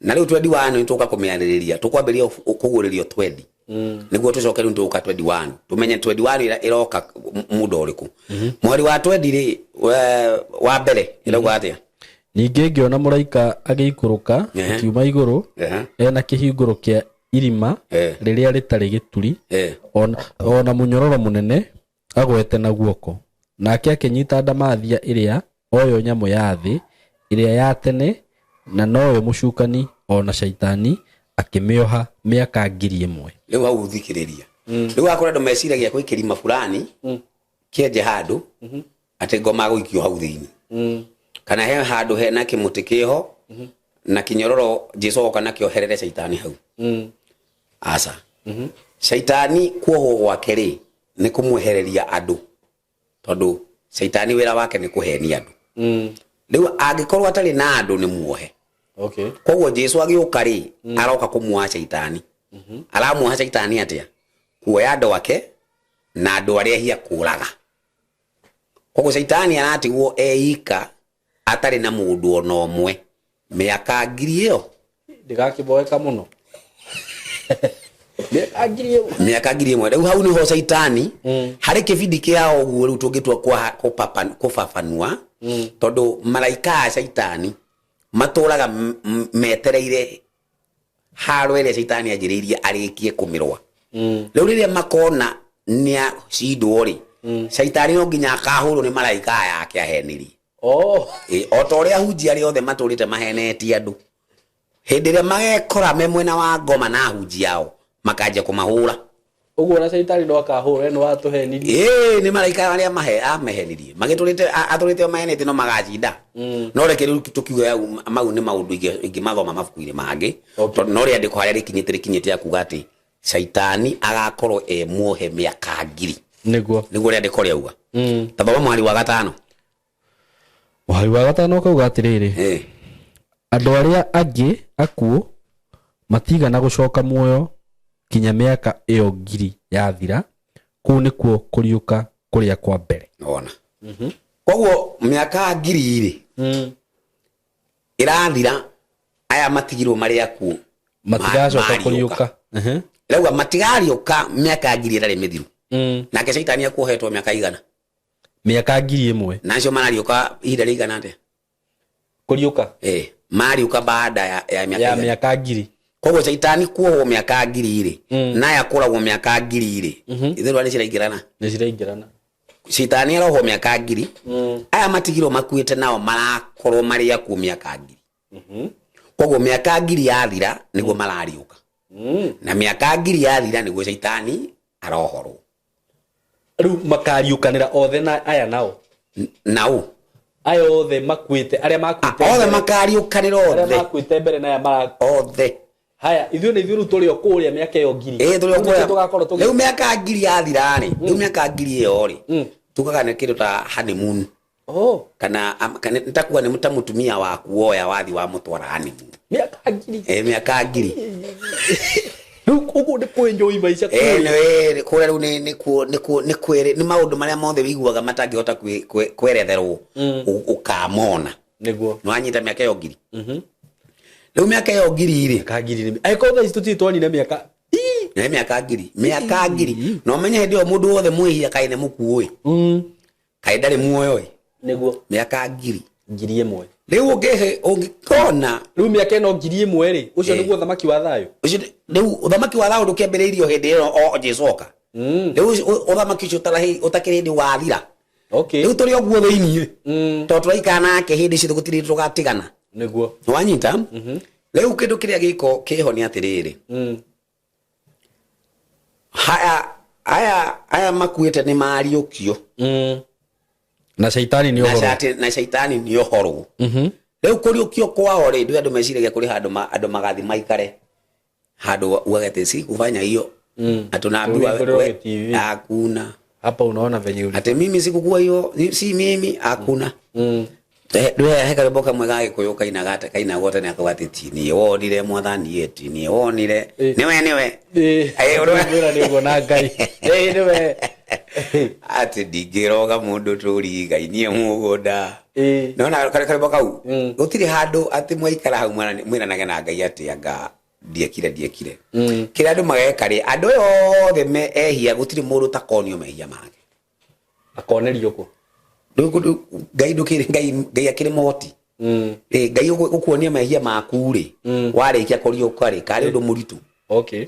na rĩu 21 nĩ tũka kũmĩarĩrĩria tũkwambĩrĩria kũguũrĩrio twendi nĩguo tũcoke rĩu tũka 21 tũmenye 21 ĩroka mũndũ ũrĩkũ. Mweri wa twendi rĩ wa mbere ĩrauga atĩa. Ningĩ ngĩona mũraika agĩikũrũka akiuma igũrũ ena kĩhingũro kĩa irima rĩrĩa rĩtarĩ gĩturi ona mũnyororo mũnene agwete na guoko nake akĩnyita ndamathia ĩrĩa oyo nyamũ ya thĩ ĩrĩa ya tene na noyo mũcukani ona shaitani akĩmĩoha mĩaka 1000. Rĩu hau thikĩrĩria rĩu akora andũ meciragia kwĩ kĩrima fulani kĩenje handũ atĩ ngoma gũikio hau thĩinĩ kana he handũ hena kĩmũtĩ kĩho na kĩnyororo Jesu oka nakĩoherere shaitani hau. Asa shaitani kuohwo gwake rĩ nĩ kũmwehereria andũ tondũ shaitani wĩra wake nĩ kũhenia andũ. Rĩu angĩkorwo atarĩ na andũ nĩ muohe. Koguo Jesu agĩũka rĩ aroka kũmuoha shaitani. Aramuoha shaitani atĩa kuoya andũ ake na andũ arĩa hia kũraga. Koguo shaitani aratigwo eika atarĩ na mũndũ ona ũmwe mĩaka 1000 ndĩgakĩboeka mũno. Mĩaka 1000 rĩu hau nĩho shaitani harĩ kĩbindi kĩao ũguo rĩu tũngĩtua kũbabanua tondũ malaika a shaitani matũraga metereire haro ĩrĩa shaitani anjĩrĩirie arĩkie kũmĩrwa. Rĩu rĩrĩa makona nĩ cindwo rĩ shaitani no nginya akahũrwo nĩ malaika yake ahenirie. O ta ũrĩa hunjia arĩa othe matũrĩte mahenetie andũ hĩndĩ ĩrĩa magekora me mwena wa ngoma na hunjia ao makanjia kũmahũra. Ũguo na shaitani no akahũra nĩ watũhenirie. Nĩ malaika arĩa amehenirie magĩtũrĩte atũrĩte mahenete no magacinda. No reke rĩu tũkiuga mau nĩ maũndũ ingĩmathoma mabuku-inĩ mangĩ tondũ no rĩandĩko harĩa rĩkinyĩte akuga atĩ shaitani agakorwo muohe mĩaka 1000 nĩguo rĩandĩko rĩauga. Ta baba mwari wa gatano kauga atĩrĩrĩ andũ arĩa angĩ akuo matigana gũcoka muoyo kinya mĩaka ĩyo 1000 yathira kũu nĩkuo kũriũka kũrĩa kwa mbere. Ona koguo mĩaka 1000 ĩrathira aya matigirwo marĩ akuo matigacoka kũriũka. Rĩuga matigariũka mĩaka 1000 ĩtarĩ mĩthiru. Nake shaitani akuohetwo mĩaka igana mĩaka 1000 nacio marariũka ihinda rĩigana atĩa kũriũka. Mariũka baada ya mĩaka 1000. Koguo shaitani kuohwo mĩaka 1000 na yakũragwo mĩaka 1000 itherũ nĩ ciraingĩrana. Shaitani arohwo mĩaka 1000 aya matigirwo makuĩte nao marakorwo marĩ akuo mĩaka 1000. Koguo mĩaka 1000 yathira nĩguo marariũka na mĩaka 1000 yathira nĩguo shaitani arohorwo. Rĩu makariũkanĩra othe na aya nao aya othe makuĩte arĩa makuĩte othe makariũkanĩra othe arĩa makuĩte mbere na aya mara othe. Haya ithuĩ nĩ ithuĩ tũrĩ o kũrĩa mĩaka ĩyo 1000. Rĩu mĩaka 1000 yathira rĩ rĩu mĩaka 1000 ĩyo rĩ tukaga nĩ kĩndũ ta honeymoon. Kana nitakuwa nĩ ta mũtumia waku woya wathi wa mũtwara honeymoon mĩaka 1000. Mĩaka 1000 Ugu nĩ kwenjoi maica kũrĩa rĩu nĩ kwĩrĩ nĩ maũndũ marĩa mothe wiguaga matangĩhota kweretherwo ũkamona nĩguo nĩ wanyita mĩaka ĩyo 1000. Leo miaka yo ngiri kagiri ai ko tha istuti twani na miaka na miaka ngiri no menye ndio mundu wothe mwihia kaine mukuoi kai ndari muoyo niguo miaka ngiri imwe leo ungikona leo miaka ino ngiri imwe ri ucio niguo thamaki wa thayo leo thamaki wa thayo ndukiambiriirio hindi ino o jicoka leo uthamaki ucio tarahi utakirindi wathira okay leo turi oguo thiini to turaikana nake hindi cio gutiri tugatigana niguo wanyita leo kindu kiria giko kiho ni atiriri haya makuite ni mariukio na shaitani ni ohoro na shaitani ni ohoro leo kuriukio kwao ri ndu andu meciragia kuri handu andu magathi maikare handu uagete si kufanya hiyo atunaambiwa hakuna hapa unaona venye uli ate mimi sikukua hiyo si mimi hakuna Dwe heka boka mwega kuyuka inagata kaina gota ne akwatiti ni wonire mwathani yeti ni wonire niwe urwira ni gona ngai niwe ati digiroga mundu turi ngai ni mugoda nona kare boka u gutiri handu ati mwaikara hau mwira nage na ngai ati anga diekire kira andu magekari andu yothe me ehia gutiri mundu takonio mehia make akonerio ko ngai ndukire ngai akire moti ngai ukuonia mahia maku ri warikia kurio kare kare undu muritu okay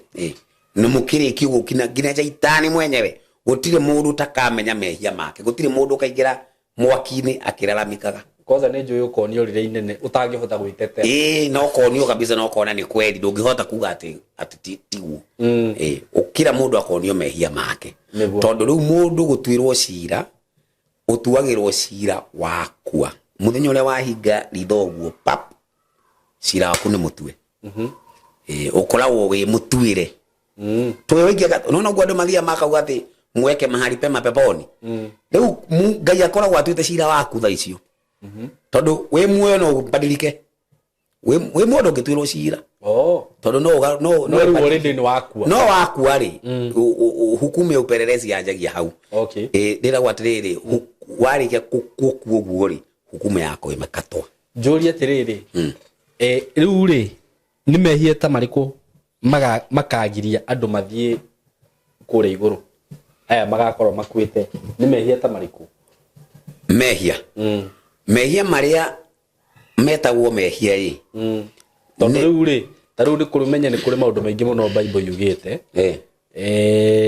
no mukire kiugo kina jaitani mwenyewe gutire mundu takamenya mehia make gutire mundu kaingira mwakini akiralamikaga kwanza ne njuyo konio rire inene utangihota gwitete no konio kabisa no kona ni kweli ndungihota kuga ati tiguo ukira mundu akonio mehia make tondu riu mundu gutwirwo cira utuagirwo cira wakua muthenya uria wahinga rithoguo pap cira waku ni mutwe ukoragwo wi mutwire twiwikia nona gwa andu magia makauga ati mweke mahali pema peponi riu ngai akoragwo atuite cira waku tha icio tondu wi muoyo no badilike wi mundu ngitwirwo cira tondu no already ni wakua no wakua ri hukumu ya upelelezi yajagia hau okay ndira gwatiriri warikia kuoguo ri hukumu yako imekatwa njuri atiriri riu ri ni mehia ta mariku makagiria andu mathie kure iguru aya magakorwo makwite ni mehia ta mariku mehia maria metagwo mehia ri tondu riu ri taru ni kurumenya ni kuri maundu maingi muno Bible yugite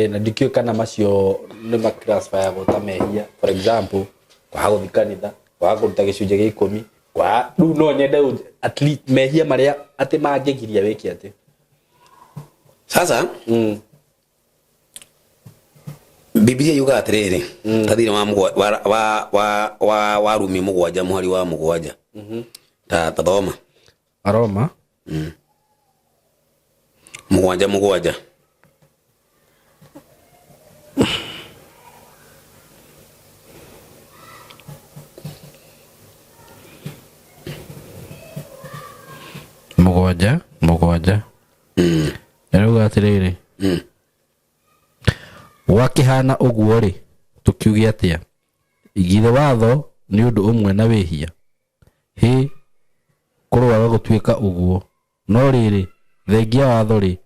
na ndikio kana macio ni ma classify gota mehia for example kwa guthikanitha kwa kuruta gicunje gia 10 kwa riu no nyende at least mehia maria ati mangigiria wiki ati sasa Biblia yuga atiriri tathire wa Rumi mugwanja muhari wa mugwanja ta thoma Aroma mugwanja eruga atiriri wakihana uguo ri tukiugia atia igithe watho ni undu umwe na wihia kurwaga gutwika uguo no riri thengia watho ri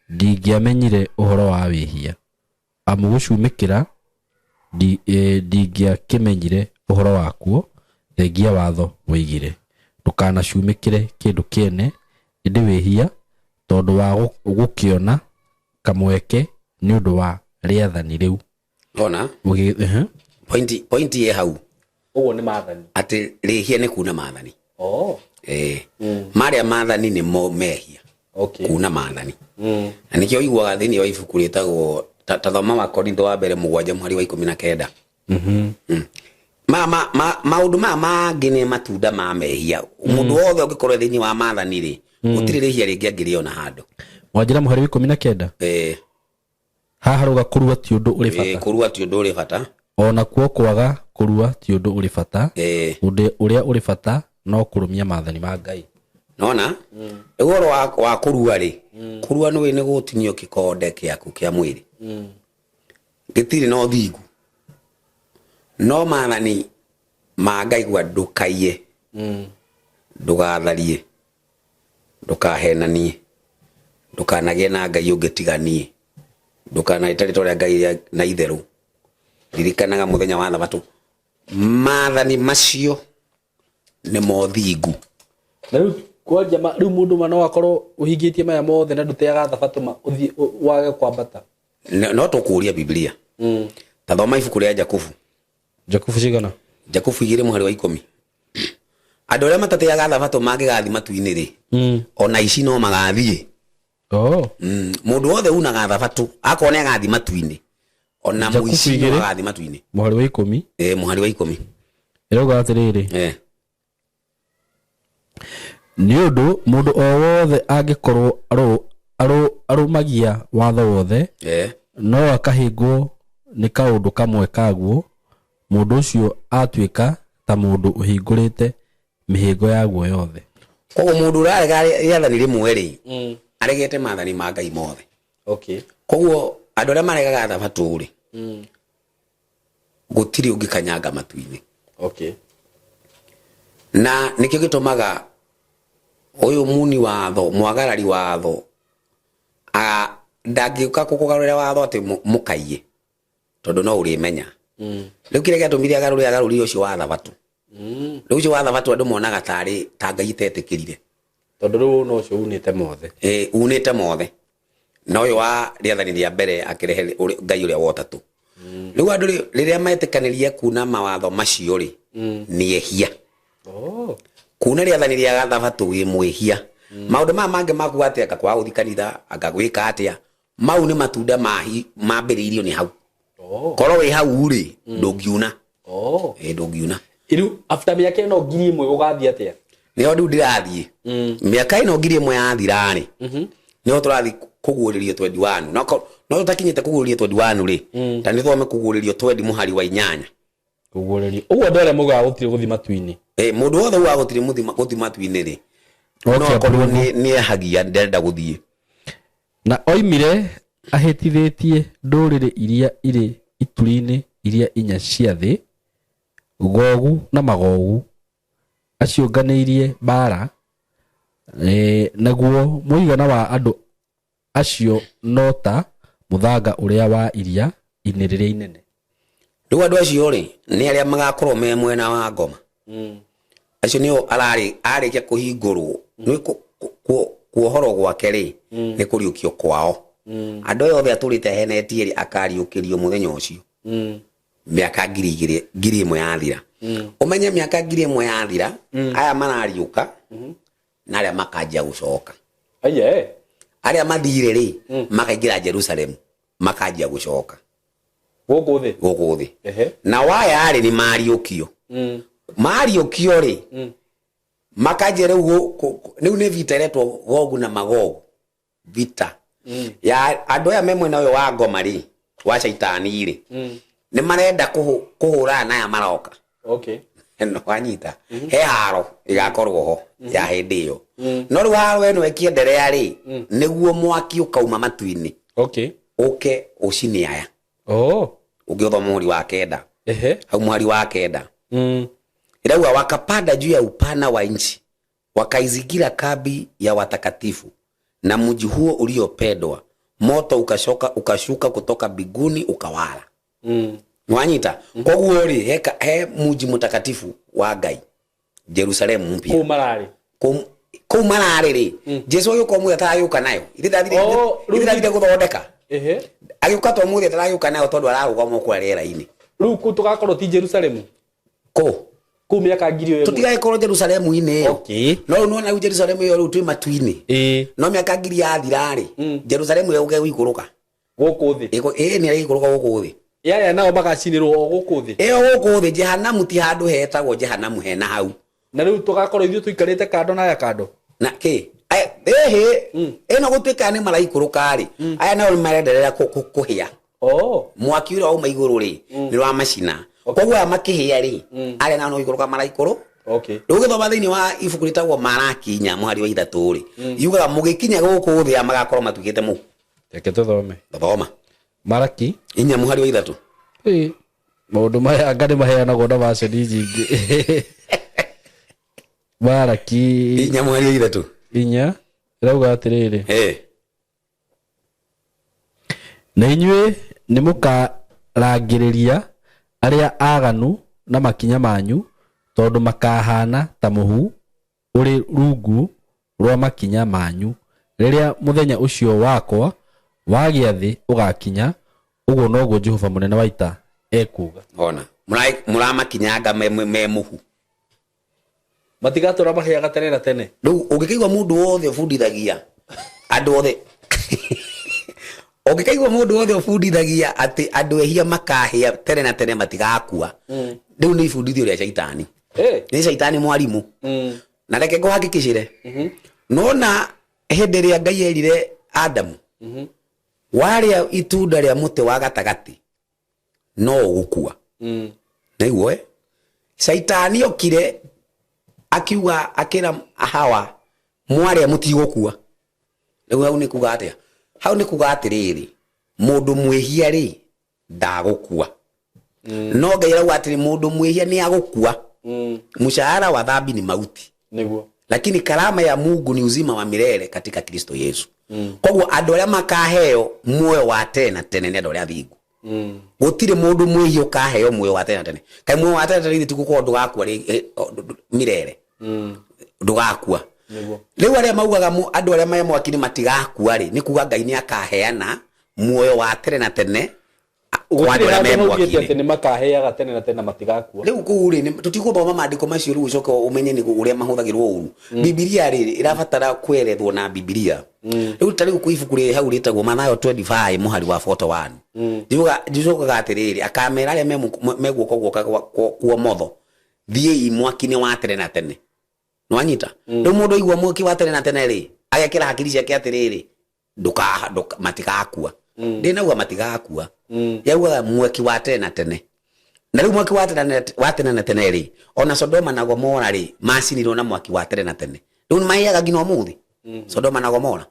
ndingiamenyire uhoro wa wihia amugucumikira ndingiakimenyire uhoro wakuo thengia watho wigire ndukanacumikire kindu kiene indi wihia tondu wa gukiona kamweke ni undu wa riathani riu ona point ye hau uguo ni mathani ati rihia ni kuna mathani maria mathani ni mo mehia kuna mathani na nikio igwaga thini wa ibuku ritagwo tathoma wa Korintho wa mbere 7 mweri wa 19 maundu mangi ni matunda ma mehia mundu wothe ungikorwo thini wa mathani ri gutiri rihia ringi angiriona handu Mwanjira muhari wa 19 haha ruga kurua ti undu uri bata kurua ti undu uri bata ona kuo kwaga kurua ti undu uri bata undu uria uri bata no kurumia mathani ma Ngai nona egoro wa kurua ri kurua no ni gutinio kikonde kiaku kia mwiri gitiri no thigu no mathani ma Ngai gwa ndukaie ndugatharie ndukahenanie ndukanagĩa na ngai ũngĩ tiga niĩ ndukanaĩte rĩtwa rĩa ngai na itherũ ririkanaga mũthenya wa thabatũ maathani macio nĩ mothingu na rĩu kwanja rĩu mũndũ ma no akorwo ũhingĩtie maya mothe na ndũteaga thabatũ wage kwambata no tũkũria Biblia ta thoma ibuku rĩa Jakubu cigana Jakubu 2:10 andũ arĩa matateaga thabatũ mangĩgathi matu-inĩ rĩ ona ici no magathiĩ mũndũ wothe unaga thabatũ akona agathi matu-inĩ ona mũici no agathi matu-inĩ mũhari wa 10 mũhari wa 10 ĩroga atĩrĩrĩ nĩ ũndũ mũndũ o wothe angĩkorwo arũmagia watho wothe no akahingwo nĩ kaũndũ kamwe kaguo mũndũ ũcio atuĩka ta mũndũ ũhingũrĩte mĩhĩngo yaguo yothe koguo mũndũ ũrarega rĩathani rĩmwe rĩ aregete maathani ma Ngai mothe koguo andũ arĩa maregaga thabatũ rĩ gũtirĩ ũngĩkanyanga matu-inĩ na nĩkĩo gĩtũmaga ũyũ muni watho mwagarari watho ndangĩũka kũkũgarũrĩra watho atĩ mũkaiye tondũ no ũrĩmenya rĩu kĩrĩa gĩatũmire agarũrire ũcio wa thabatũ rĩu ũcio wa thabatũ andũ monaga tarĩ ta Ngai itetĩkĩrire tondũ rĩu no ũcio unĩte mothe unĩte mothe na ũyũ wa rĩathani rĩa mbere akĩrehe Ngai ũrĩa wa ũtatũ rĩu andũ rĩrĩa metĩkanĩria kuna mawatho macio rĩ nĩ ehia kuna rĩathani rĩa thabatũ wĩ mwĩhia maũndũ maya mangĩ maku atĩ aka kwa gũthi kanitha aka gwĩka atĩa mau nĩ matunda mambĩrĩirio nĩ hau korwo wĩ hau rĩ ndũngiuna ndũngiuna rĩu after mĩaka ĩno 1000 ũgathiĩ atĩa nĩyo rĩu ndĩrathiĩ mĩaka ĩno 1000 yathira rĩ nĩyo tũrathiĩ kũguũrĩrio 21 no tũtakinyĩte kũguũrĩrio 21 rĩ ta nĩ thome kũguũrĩrio 20 mũhari wa 8 kũguũrĩrio ũguo andũ arĩa mũgaga gũtirĩ gũthi matu-inĩ mũndũ wothe wa gũtirĩ gũthi matu-inĩ rĩ no korwo nĩ ehagia ndenda gũthiĩ na oimire ahĩtithĩtie ndũrĩrĩ iria irĩ ituri-inĩ iria 4 cia thĩ Gogu na Magogu aciũnganĩirie mbara naguo mũigana wa andũ acio no ta mũthanga ũrĩa wa iria inĩ rĩrĩa inene rĩu andũ acio rĩ nĩ arĩa magakorwo me mwena wa ngoma acio nĩo arĩkia kũhingũrwo nĩ kuohorwo gwake rĩ nĩ kũriũkio kwao andũ othe atũrĩte henetie rĩ akariũkĩrio mũthenya ũcio mĩaka 2000 yathira ũmenye mĩaka 1000 yathira aya marariũka na arĩa makanjia gũcoka arĩa mathire rĩ makaingĩra Jerusalem makanjia gũcoka gũkũ thĩ na waya rĩ nĩ mariũkio rĩ makanjia rĩu nĩ vita iretwo Gogu na Magogu vita ya andũ aya me mwena ũyũ wa ngoma rĩ wa shaitani rĩ nĩ marenda kũhũra na aya maroka no wanyita he haro igakorwo ho ya hĩndĩ ĩyo no rĩu haro ĩno ĩkĩenderea rĩ nĩguo mwaki ũkauma matu-inĩ ũke ũcine aya ũngĩothoma mũhari wa 9 hau mũhari wa 9 ĩrauga wakapanda juu ya upana wa nchi wakaizingira kambi ya watakatifu na mji huo uliopendwa moto ukashuka kutoka mbinguni ukawala Nwanyita koguo ri he mji mtakatifu wa Ngai Jerusalem mpya kumarari ri Jesu yuko mu atayuka nayo ithirathire guthondeka agĩuka to mu atayuka nayo tondu ararugama kwa rĩera-inĩ rĩu ku tugakorwo ti Jerusalem ku mĩaka 1000 tutigakorwo Jerusalem inĩ no no na Jerusalem yo rĩu twĩ matu-inĩ no mĩaka 1000 yathira ri Jerusalem yo ũgĩikũrũka gũkũ thĩ nĩ arĩikũrũka gũkũ thĩ yaya nao magacinirwo gũkũ thĩ gũkũ thĩ Jehanamu ti handũ hetagwo Jehanamu hena hau na rĩu tugakorwo ithuĩ tuikarĩte kando na ya kando na ĩno gũtuĩka nĩ maraikũrũka rĩ aya nao marenderera kũhĩa mwaki ũrĩa uma igũrũ rĩ nĩ wa macina koguo aya makĩhĩa rĩ arĩa nao no ikũrũka maraikũrũ rĩu gĩthoma thĩinĩ wa ibuku rĩtagwo Malaki 4 mũhari wa 3 rĩ yugaga mũgĩkinya gũkũ thĩ magakorwo matuĩkĩte mũhu reke tũthome Malaki 4 mũhari wa 3 maũndũ maya ngari maheanagwo na maceni nyingĩ Malaki 4 mũhari wa 3 4 rauga atiriri na inyue ni mukarangiriria aria aganu na makinya manyu tondu makahana ta muhu uri rungu rwa makinya manyu riria muthenya ucio wakwa wa giathi ugakinya uguo noguo Jehova munene wa ita ekuga. Ona muramakinyanga me muhu matigatura mahiaga tene na tene. Riu ungikigwa mundu wothe fundithagia andu othe ungikigwa mundu wothe fundithagia ati andu ehia makahia tene na tene matigakua riu ni fundithio ria shaitani. Ni shaitani mwarimu. Na reke nguhakikishire nona hindi ria Ngai erire Adamu waria itunda ria muti wa gatagati no gukua. Naiguo shaitani okire akiuga akira Hawa mwaria mutigukua. Riu hau ni kuga atia? Hau ni kuga atiriri mundu mwihia ri ndagukua. No Ngai rauga atiri mundu mwihia ni agukua. Mshahara wa dhambi ni mauti. Niguo. Lakini karama ya Mungu ni uzima wa milele katika Kristo Yesu. Kwa hivyo andu aria makaheo muoyo wa tena tene ni andu aria thingu. Gutire mundu mwihia ukaheo muoyo wa tena tene. Kai muoyo wa tena tene tigukorwo ndugakua milele. Ndugakua. Riu aria maugaga andu aria maya mwakini matigakua ri ni kuga Ngai ni akaheana muoyo wa tene na tene. Gutire andu maugite ati ni makaheaga tene na tene matigakua. Riu ku ri tutiguthoma maandiko macio riu ucoke umenye ni uria mahuthagirwo uru. Biblia ri irabatara kwerethwo na Biblia. Riu tari ku ibuku ri hau ritagwo Mathayo 25 muhari wa 41. Ndicokaga atiriri akamera aria meguoko guoka kwa motho thie mwaki-ini wa tene na tene. Nwanyita riu mundu igwa mwaki wa tene na tene ri agekira hakiri ciake atiriri matigakua. Ndinauga matigakua. Yauga mwaki wa tene na tene. Na riu mwaki wa tene na tene ri ona Sodoma na Gomora ri macinirwo na mwaki wa tene na tene. Riu maiyaga ngino muthi Sodoma na Gomora.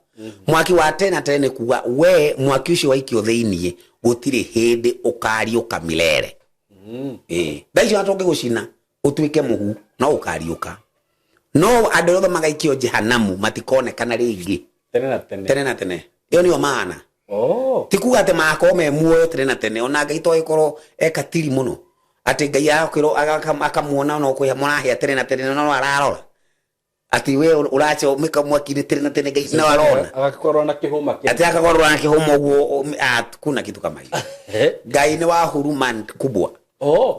Mwaki wa tene na tene kuga we mwaki ucio waikio thiini gutire hindi ukariuka milele. Thaici watonge gucina utuike muhu no ukariuka. No andu othe magaikio jehanamu matikonekana ringi tene na tene. Tene na tene. Iyo niyo maana. Tikuga ate makome muoyo tene na tene ona Ngai to ikorwo ekatiri muno ati Ngai akiro akamuona no kuya murahia tene na tene no ararora ati we urache umika mwaki tene na tene Ngai na arona agakorwo na kihuma ati akakorwo na kihuma uguo kuna kitu kama hiyo. Ngai ni wa huruma kubwa.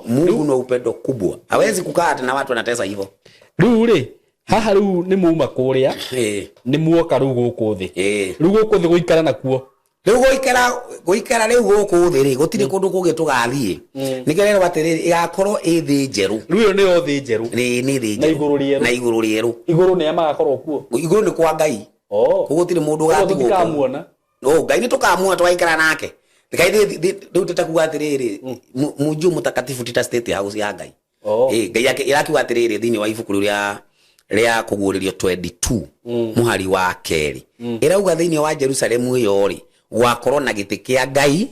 Mungu na upendo kubwa hawezi kukaa na watu wanatesa hivyo. Riu ri haha riu ni muma kuria ni muoka riu guku thi riu guku thi guikara nakuo riu guikara riu guku thi ri gutire kundu kuge tugathie nigerero batiriri igakorwo ithi njeru riu ni o thi njeru ni thi na iguru rieru iguru ni amagakorwo kuo iguru ni kwa Ngai gutire mundu gatigwo tukamuona Ngai ni tukamuona twaikara nake Ngai riu tutakuga atiriri muju mutakatifu tita state house ya Ngai Ngai yake irakiuga atiriri thiini wa ibuku ria kuguririo 22 muhari wa keri irauga thiini wa Jerusalemu iyo ri gwakorwo na giti kia Ngai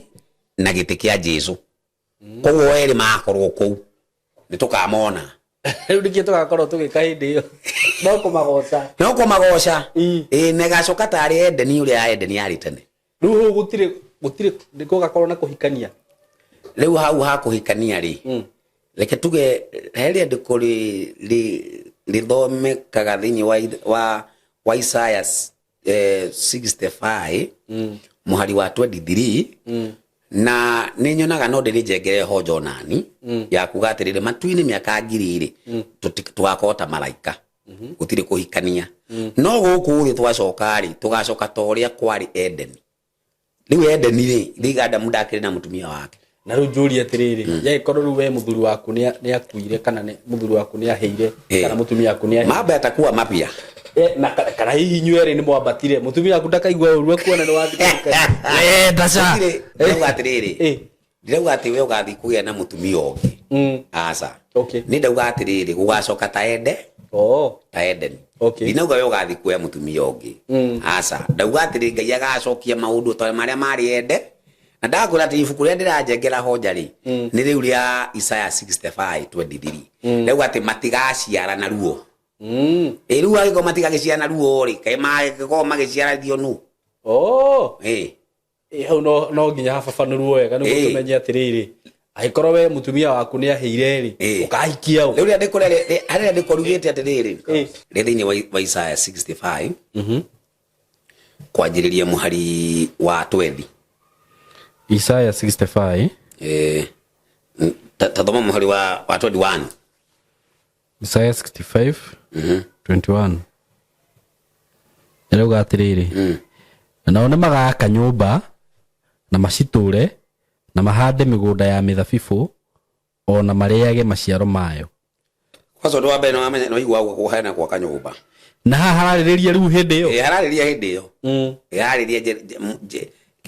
na giti kia Jesu koguo eri makorwo kou ni tukamona riu ndikie tugakorwo tugika hindi iyo no kumagoca negacoka tari Edeni uria Edeni yari tene riu gutire ndikugakorwo na kuhikania riu hau ha kuhikania ri reke tuge heri ndikuri lithome kaga thiini wa Isaiah 65 muhari wa 23 na ninyonaga no ndiri njengere ho Jonani ya kuga atiriri matuini miaka 2000 tugakota malaika gutire kuhikania no guku thi twacokari tugacoka toria kwari Edeni riu Edeni ri rigada mudakire na mutumia wake na riu njuri atiriri ye korwo riu we muthuri waku ni akuire kana ni muthuri waku ni aheire kana mutumia waku ni aheire maba atakuwa mapya na kana hihi nywere ni mwambatire mutumia waku ndakaigwa uru kuona ni wathikika ndaca riu atiriri ndirauga ati we ugathi kugia na mutumia ungi aca ni ndauga atiriri gugacoka ta Edeni ndinauga we ugathi kuya mutumia ungi aca ndauga atiriri Ngai agacokia maundu tore maria mari ende na ndakwira ati ibuku ria ndiranjengera hoja ri ni riu ria Isaiah 65:23 ndauga ati matigaciara na ruo Riu agiko matigagiciana ruo ri kai magiko magiciara dio nu hau no nginya hababanũrwo wega nĩguo tũmenye atĩrĩrĩ agĩkorwo we mũtumia waku nĩ ahĩire rĩ ũkahikia ũ rĩu harĩa ndĩkorugĩte atĩrĩrĩ rĩ thĩinĩ wa Isaya 65 kwanjĩrĩria mũhari wa 20 Isaya 65 tathoma mũhari wa 21 Isaya 65 21 rĩu atĩrĩrĩ nao nĩ magaka nyũmba na macitũre na mahande mĩgũnda ya mĩthabibũ ona marĩage maciaro mayo. Kwazo ndo abe no amenya no igwa kuhana kwa kanyũmba na hararĩrĩria rĩu hĩndĩ ĩyo hararĩria hĩndĩ ĩyo hararĩria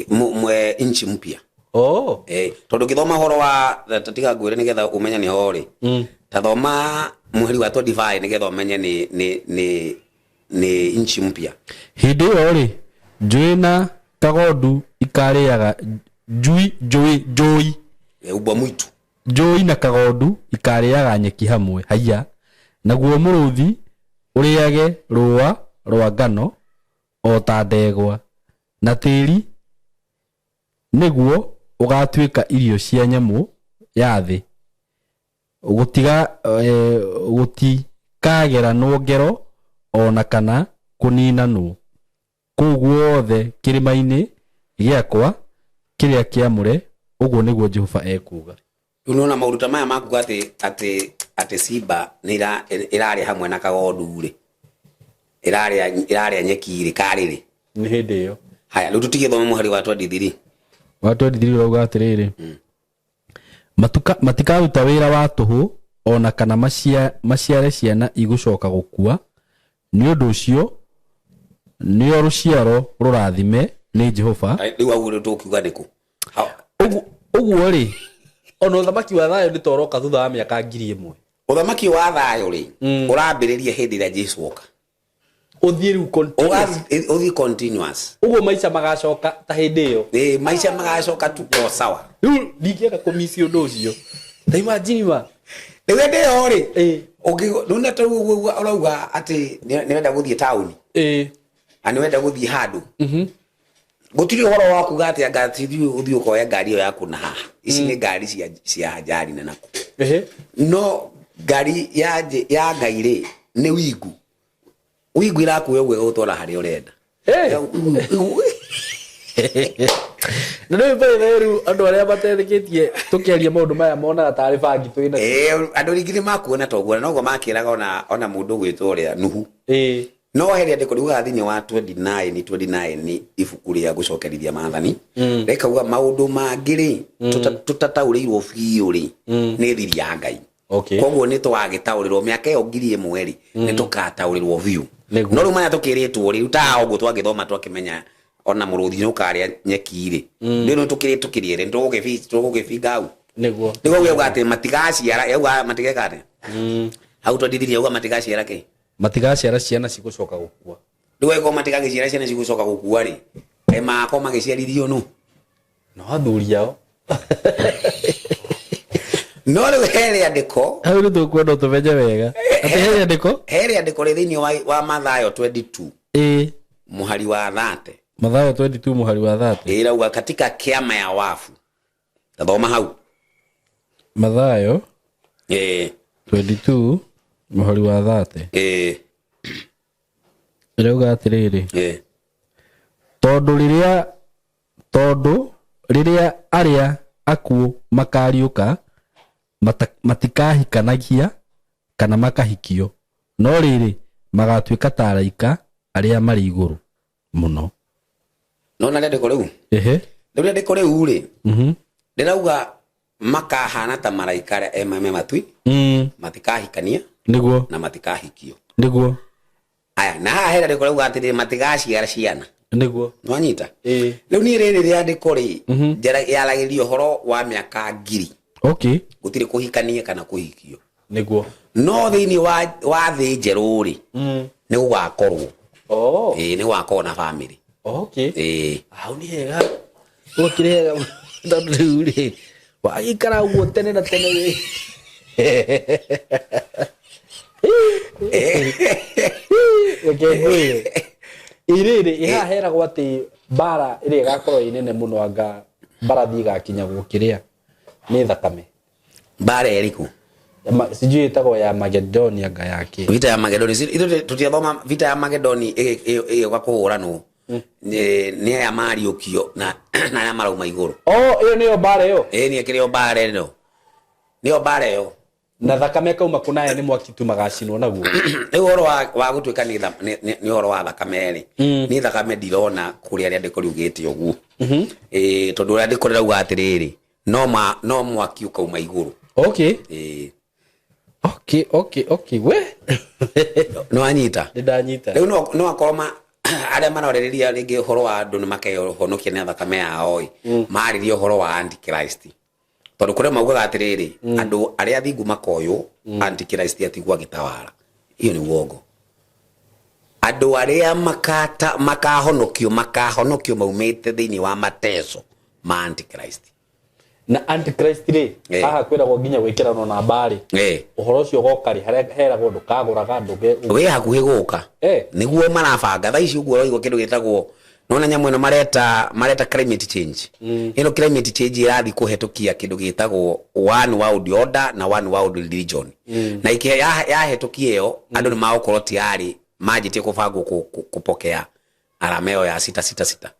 mwe inchi mpya tondũ ngĩthoma horo wa tatiga ngwĩre nĩgetha ũmenye nĩ ho rĩ tathoma mũhari wa 25 nĩgetha ũmenye nĩ inchi mpya hĩndĩ ĩyo rĩ njũĩ na kagondu ikarĩaga njũi ubwa mwitu njũi na kagondu ikarĩaga nyeki hamwe haiya naguo mũrũthi ũrĩage rũa rwa ngano o ta ndegwa na tĩri nĩguo ũgatuĩka irio cia nyamũ ya thĩ gũtikageranwo ngero ona kana kũninanwo kũu guothe kĩrĩma-inĩ gĩakwa kĩrĩa kĩamũre ũguo nĩguo Jehova ekuga. Unaona maũndũ maya makuga atĩ simba nĩ ĩrarĩa hamwe na kagondu rĩ ĩrarĩa nyeki rĩ karĩ nĩ hĩndĩ ĩyo. Haya rĩu tũtigĩthoma mũhari wa 23 ũrauga atĩrĩrĩ matikaruta wĩra wa tũhũ ona kana maciare ciana igũcoka gũkua nĩ ũndũ ũcio nĩo rũciaro rũrathime nĩ Jehova. Rĩu agũrũ tũkiuga nĩkũ ũguo rĩ ona ũthamaki wa thayũ nĩ toroka thutha wa mĩaka 1000. Ũthamaki wa thayũ rĩ ũrambĩrĩria hĩndĩ ĩrĩa Jesũ oka ũthiĩ rĩu continuous ũguo maica magacoka ta hĩndĩ ĩyo maica magacoka tuko sawa. Rĩu ndingĩenda kũmisi ũndũ ũcio ta imagine rĩu hĩndĩ ĩyo rĩ nũna tũu ũrauga atĩ nĩwenda gũthiĩ taũni nĩ wenda gũthiĩ handũ gũtirĩ ũhoro wa kuga atĩ anga ũthiĩ ũkoya ngari ĩyo yaku na haha ici nĩ ngari cia ajali na naku no ngari ya Ngai rĩ nĩ wigu irakuoya ũguo gũtwara harĩa ũrenda na nĩ rĩu andũ arĩa matethĩkĩtie tũkĩaria maũndũ maya monaga tarĩ bangi twĩna andũ rĩngĩ nĩ makuona toguo na ũguo makĩraga ona mũndũ gwĩtwo ũrĩa Nuhu no hĩndĩ ndĩko riuga thĩinĩ wa 29 ni ibuku rĩa gũcokerithia maathani rekauga maũndũ mangĩ rĩ tũtataũrĩirwo biũ rĩ nĩ thiri ya Ngai koguo nĩ twagĩtaũrĩrwo mĩaka ĩyo 1000 rĩ nĩ tũkataũrĩrwo biũ no rĩu maya tũkĩrĩtwo rĩ ta ũguo twagĩthoma twakĩmenya ona mũrũthi nĩ ũkarĩa nyeki rĩ nĩ tũkĩrĩtũkĩrie rĩ tũgũgĩbinga hau nĩguo uga atĩ matigaciara yauga matigeka atĩ hau twandithirie yauga matigaciara kĩ matigaciara ciana cigũcoka gũkua ndwego matigagĩciara ciana cigũcoka gũkua rĩ mako magĩciarithio no athuri ao no rĩu herĩ andĩko hau nĩ tũkwenda tũmenye wega atĩ herĩ andĩko rĩ thĩinĩ wa Mathayo 22 mũhari wa 30 Mathayo 22 mũhari wa 30 ĩrauga katika kiama ya wafu tathoma hau Mathayo 22 mũhari wa 30 ĩrauga atĩrĩrĩ tondũ rĩrĩa arĩa akuũ makariũka matikahikanagia kana makahikio no rĩrĩ magatuĩka ta araika arĩa marĩ igũrũ mũno. No na ndĩko rĩu rĩu ndĩko rĩu rĩ ndĩrauga makahana ta maraika arĩa me matui matikahikania nĩguo na matikahikio nĩguo. Aya na haha hera ndĩko rĩu atĩ matigaciara ciana nĩguo nwanyita rĩu niĩ rĩrĩ rĩa ndĩko rĩ yaragĩrio horo wa mĩaka 1000 gũtirĩ kũhikania kana kũhikio nĩguo no thĩinĩ wa thĩ njerũ rĩ nĩ gũgakorwo nĩ gũgakorwo na family hau nĩ hega gũkĩrĩ hega tondũ rĩu rĩ wagĩikara ũguo tene na tene rĩ Okay, iriri ihahera gwati bara iri gakorwo inene muno anga barathi gakinya gukiria ni thakame bara eriku sijui itagwo ya Macedonia anga yake vita ya Macedonia ito tutiathoma vita ya Macedonia igakuhura no ni ya Mariukio na ya marauma iguru iyo niyo bara yo ni kirio bara no niyo bara yo na thakame kauma kunaya ni mwaki tu magacinwo naguo uhoro wa gutuika ni uhoro wa thakame ri ni thakame ndirona kuria ria ndikuriugite uguo tondu ria ndikorera uga atiriri no mwaki ukauma iguru okay we no anyita ndanyita riu no akoma aria marorereria ringi uhoro wa andu ni makehonokia ni thakame yao maririe uhoro wa antichrist tondu kuria maugaga atiriri andu aria thingu makoyo antichrist atigwa gitawara iyo ni uongo andu aria makahonokio maumite thiini wa mateso ma antichrist na antichrist ri haha kwiragwo nginya gwikira no na bari uhoro ucio gokari heragwo ndukaguraga nduge we hakuhi guka niguo marabanga tha ici uguo roigo kindu gitagwo nona nyamu ino mareta climate change ino climate change irathi kuhetukia kindu gitagwo one world order na one world religion na iki yahetukia iyo andu ni maokorwo tiari majitie kubangwo kupokea arameo ya 666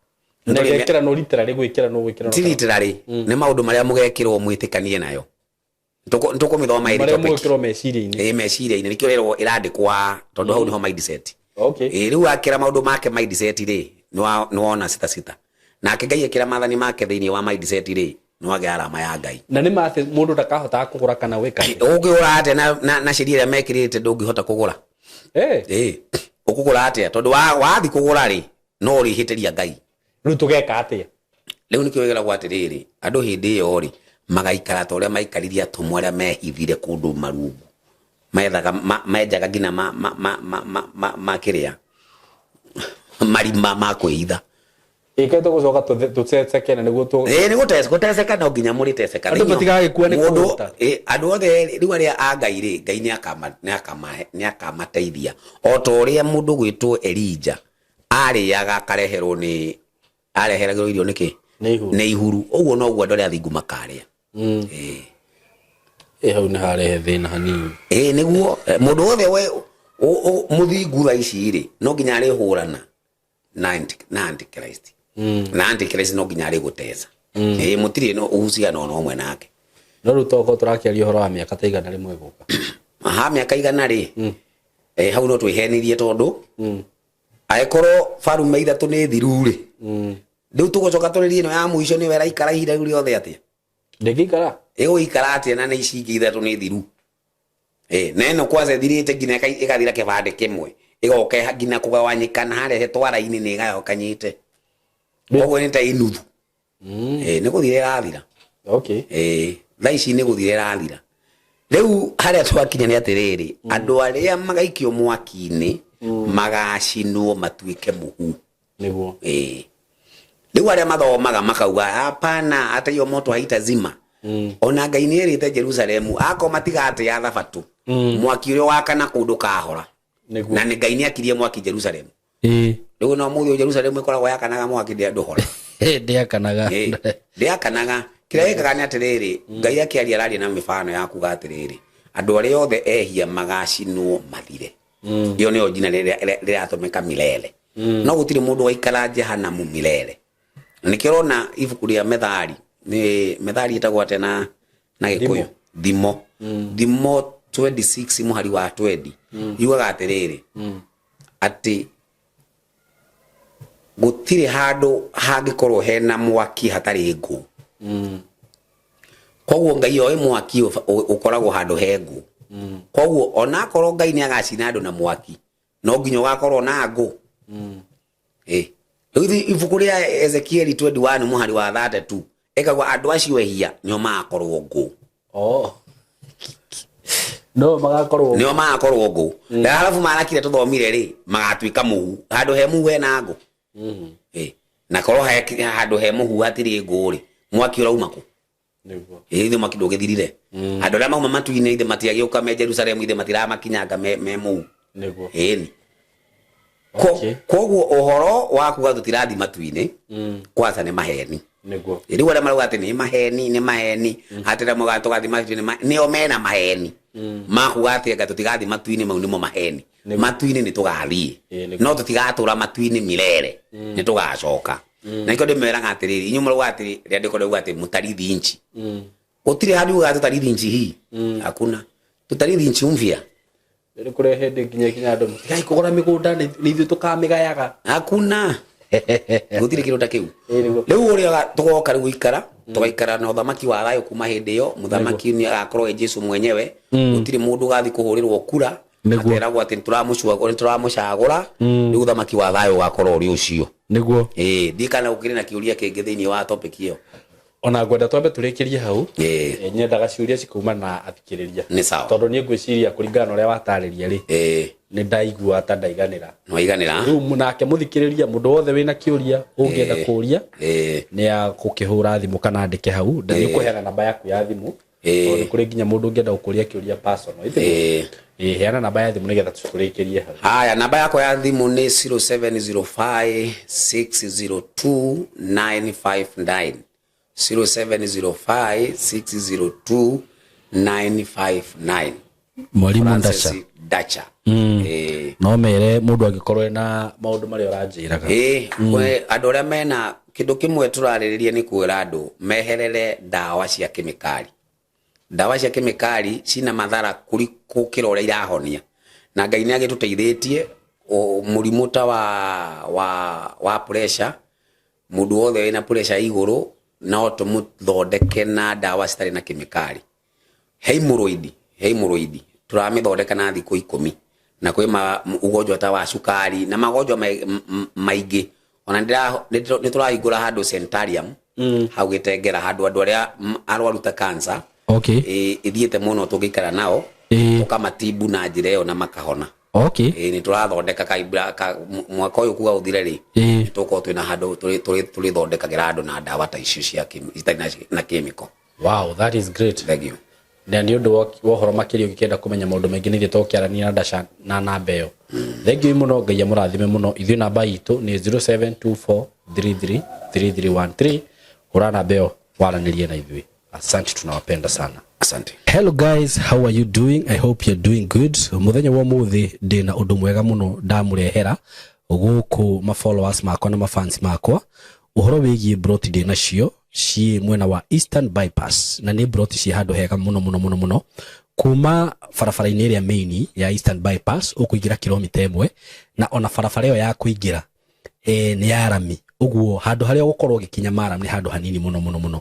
ndegekira no literally gwikira no literally ni maundu maria mugekirwo mwitikanie nayo ntukumithoma iri topic mugekirwo meciria-ini meciria-ini nikio rero irandikwa tondu hau niho mindset riu akira maundu make mindset ri ni wona 66 nake Ngai akira mathani make thiini wa mindset ri ni wage arama ya Ngai na ni mate mundu ndakahota kugura kana wika ungigura ate na sheria ya mekirite ndungihota kugura ukugura ate tondu wathi kugura ri no rihitiria Ngai riu tugeka atia riu nikio wegera gwatiriri andu hindi iyo ri magaikara ta uria maikaririe atumwa aria mehithire kundu marungu maethaga menjaga ngina makiria marima ma kwitha iketo gucoka tucecekena niguo tu ni guteceka no nginya muri teceka andu matigage kuwa ni kuota andu othe riu aria Ngai ri Ngai ni akamateithia o to uria mundu gwitwo Elija ariaga kareherwo ni areheragirwo irio niki ni ihuru uguo no guo andu aria thingu makaria hau ni harehe thina hanini niguo mundu othe we muthingu tha ici ri no nginya ari hurana na antichrist na antichrist no nginya ari guteza mutiri no uhusiano no mwe nake no rutoko turakiaria horo wa miaka ta igana rimwe guka miaka igana ri hau no twihenirie tondu aikorwo farume ithatu ni thiru ri riu tugucoka turirie no ya muico ni wera ikara ihinda riu riothe atia ndegikara ikara atia na ni ici ithatu ni thiru neno kwaze thirite ngina ikathira kibande kimwe igoka ngina kugawanyikana harehe twara-ini ni igayokanyite koguo ni ta inuthu ni guthire rathira tha ici ni guthire rathira riu haria twakinya ni atiriri andu aria magaikio mwaki-ini magacinwo matuike muhu niguo riu aria mathomaga makauga hapana hata hiyo moto haitazima ona Ngai ni erite Jerusalemu ako matigate ya thabatu mwaki urio wakana kundu kahora na ni Ngai ni akirie mwaki Jerusalemu riu no muthio Jerusalemu ikoragwo yakanaga mwaki nduhora ndiakanaga kira ikaga ni atiriri Ngai akiaria raria na mifano ya kuga atiriri andu aria othe ehia magacinwo mathire iyo ni ojina riratumika milele no gutiri mundu waikara jehanamu milele nikirona ibuku ria Methali ni Methali itagwo atena na Gikuyu Thimo 26 muhari wa 20 yugaga atiriri ati gutiri handu hangikorwo hena mwaki hatari ngu koguo Ngai oe mwaki ukoragwo handu hengu koguo ona korwo Ngai ni agacina andu na mwaki no nginya gakorwo na ngu ibuku ria Ezekiel 21 muhari wa 32 ekagwa andu acio ehia nyo makorwo ngu no magakorwo ngu na alafu marakire tuthomire ri magatuika muhu handu he muhu hena ngu na korwo handu he muhu hatiri ngu ri mwaki urauma ku niguo ithe makindo githirire andu aria mauma matu-ini ithe matiagĩũka me Jerusalemu ithe matiramakinyanga me mũu niguo ĩni koguo ũhoro wa kuga tũtirathi matu-ini kwanza nĩ maheni niguo rĩu arĩa marauga atĩ nĩ maheni atĩra mũga tũgathi matu-ini nĩo mena maheni makuga atĩ anga tũtigathi matu-ini mau nĩmo maheni matu-ini nĩ tũgathiĩ no tũtigatũra matu-ini milele nĩ tũgacoka na iko ndĩmeraga atĩrĩrĩ inyuĩ mũrauga atĩrĩ rĩrĩa ndĩkoragwo atĩ mũtarithi nchi gũtirĩ handũ uga tũtarithi nchi hii hakuna tũtarithi nchi mpya nĩ kũrehe nginya andũ mũtigai kũgũra mĩgũnda nĩ ithuĩ tũkamĩgayaga hakuna gũtirĩ kĩndũ ta kĩu rĩu ũrĩa tũgoka rĩu tũgaikara na ũthamaki wa thayũ kuma hĩndĩ ĩyo mũthamaki nĩ agakorwo Jesũ mwenyewe gũtirĩ mũndũ ũgathiĩ kũhũrĩrwo kura ateragwo atĩ nĩtũramũcagũra rĩu ũthamaki wa thayũ ũgakorwo ũrĩ ũcio niguo ndikana gũkĩrĩ na kĩũria kĩngĩ thĩinĩ wa topic ĩyo ona ngwenda twambe tũrĩkĩrie hau nyendaga ciũria cikauma na athikĩrĩria nĩ sawa tondũ niĩ ngwĩciria kũringana na ũrĩa watarĩria rĩ nĩ ndaigua ta ndaiganĩra rĩu nake mũthikĩrĩria mũndũ wothe wĩna kĩũria ũngĩenda kũũria nĩ agũkĩhũra thimũ kana andĩke hau nĩ ũkũheana namba yaku ya thimũ tondũ nĩ kũrĩ nginya mũndũ ũngĩenda gũkũria kĩũria personal heana namba ya thimũ nĩgetha tũrĩkĩrie hau haya namba yakwa ya thimũ nĩ 0705 602 959 0705 602 959 Mwalimu Ndacha no mere mũndũ angĩkorwo ena maũndũ marĩa ũranjĩraga andũ arĩa mena kĩndũ kĩmwe tũrarĩrĩria nĩ kwĩra andũ meherere ndawa cia kemikali cina mathara kũrĩ gũkĩra ũrĩa irahonia na Ngai nĩ agĩtũteithĩtie mũrimũ ta wa pressure mũndũ wothe wĩna pressure igũrũ no tũmũthondeke na ndawa citarĩ na kemikali hemorrhoid turamĩthondeka na thikũ 10 na kwĩ ugonjwa ta wa cukari na magonjwa maingĩ ona nĩ tũrahingũra handũ Centarium hau gĩtengera handũ andũ arĩa arwaru ta cancer ithiĩte mũno tũngĩikara nao tũkamatibu na njĩra ĩyo na makahona nĩ tũrathondeka mwaka ũyũ kuga ũthire rĩ nĩ tũkorwo twĩna handũ tũrĩthondekagĩra andũ na ndawa ta icio citarĩ na chemical. Wow, that is great. Thank you. Na nĩ ũndũ wa ũhoro makĩria ũngĩkenda kũmenya maũndũ maingĩ nĩ gĩtoo kĩarania na Ndacha na namba ĩyo. Thank you mũno, Ngai amũrathime mũno. Ithuĩ namba itũ nĩ 0724333313 hũra namba ĩyo waranĩrie na ithuĩ. Asante, tunawapenda sana. Asante. Hello guys, how are you doing? I hope you're doing good. Muthenya wa mũthĩ ndĩna ũndũ mwega mũno ndamũrehera gũkũ ma followers makwa na ma fans makwa. Ũhoro wĩgiĩ broti ndĩ nacio ci mwena wa Eastern Bypass na nĩ broti ci handũ hega mũno kuma barabara-inĩ ĩrĩa main ya Eastern Bypass ũkũingĩra kilomita 1 na ona barabara ĩyo ya kũingĩra nĩ ya rami, ũguo handũ harĩa ũgũkorwo ũgĩkinya Maram nĩ handũ hanini mũno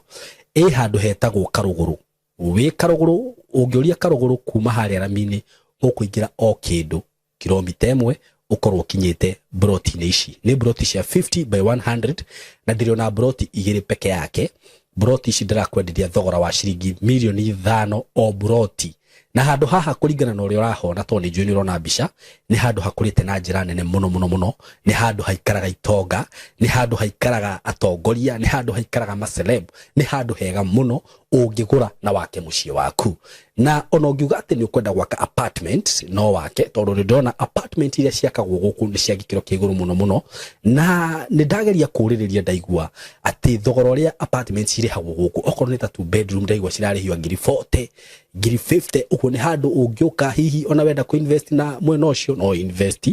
handũ hetagwo Karũgũrũ. Wĩ Karũgũrũ ũngĩũria Karũgũrũ kuma harĩa rami-inĩ ũkũingĩra o kĩndũ kilomita 1 ukorwo kinyete broti-inĩ ici. Nĩ broti cia 50 by 100 na ndĩrĩona broti igĩrĩ peke yake. Broti ici ndĩrakwenderia thogora wa ciringi mirioni 5 o broti. Na handũ haha kũringana na ũrĩa ũrahona to nĩ njũĩ nĩ ũrona mbica nĩ handũ hakũrĩte na njĩra nene mũno. Nĩ handũ haikaraga itonga, nĩ handũ haikaraga atongoria, nĩ handũ haikaraga maceleb, nĩ handũ hega mũno ũngĩgũra na wake mũciĩ waku. Na ona ũngiuga atĩ nĩ ũkwenda gwaka apartment no wake, tondũ nĩ ndona apartment iria ciakagwo gũkũ nĩ cia gĩkĩro kĩa igũrũ mũno. Na nĩ ndageria kũrĩrĩria ndaigua atĩ thogora ũrĩa apartment cirĩhagwo gũkũ okorwo nĩ ta 2 bedroom ndaigua cirarĩhio ngiri 40 ngiri 50. Ũguo nĩ handũ ũngĩũka hihi ona wenda kuinvest na mwena ũcio no invest.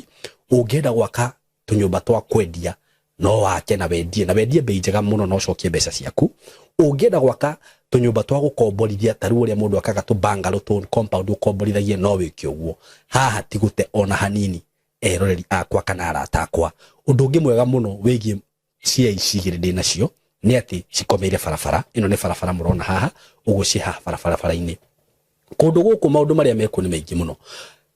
Ũngĩenda gwaka tũnyũmba twa kwendia no wake na wendie bei njega mũno no cokie mbeca ciaku. Ũngĩenda gwaka tũnyũmba twa gũkomborithia tarũ ũrĩa mũndũ akaga tũ bungalow tũ compound ũkomborithagie no wĩke ũguo. Haha ti gũte ona hanini eroreri akwa kana arata akwa. Ũndũ ũngĩ mwega mũno wĩgiĩ cia ici igĩrĩ ndĩ nacio nĩ atĩ cikomeire barabara. Ĩno nĩ barabara mũrona haha, ũguo ci haha barabara-inĩ. Kũndũ gũkũ maũndũ marĩa mekuo nĩ maingĩ mũno.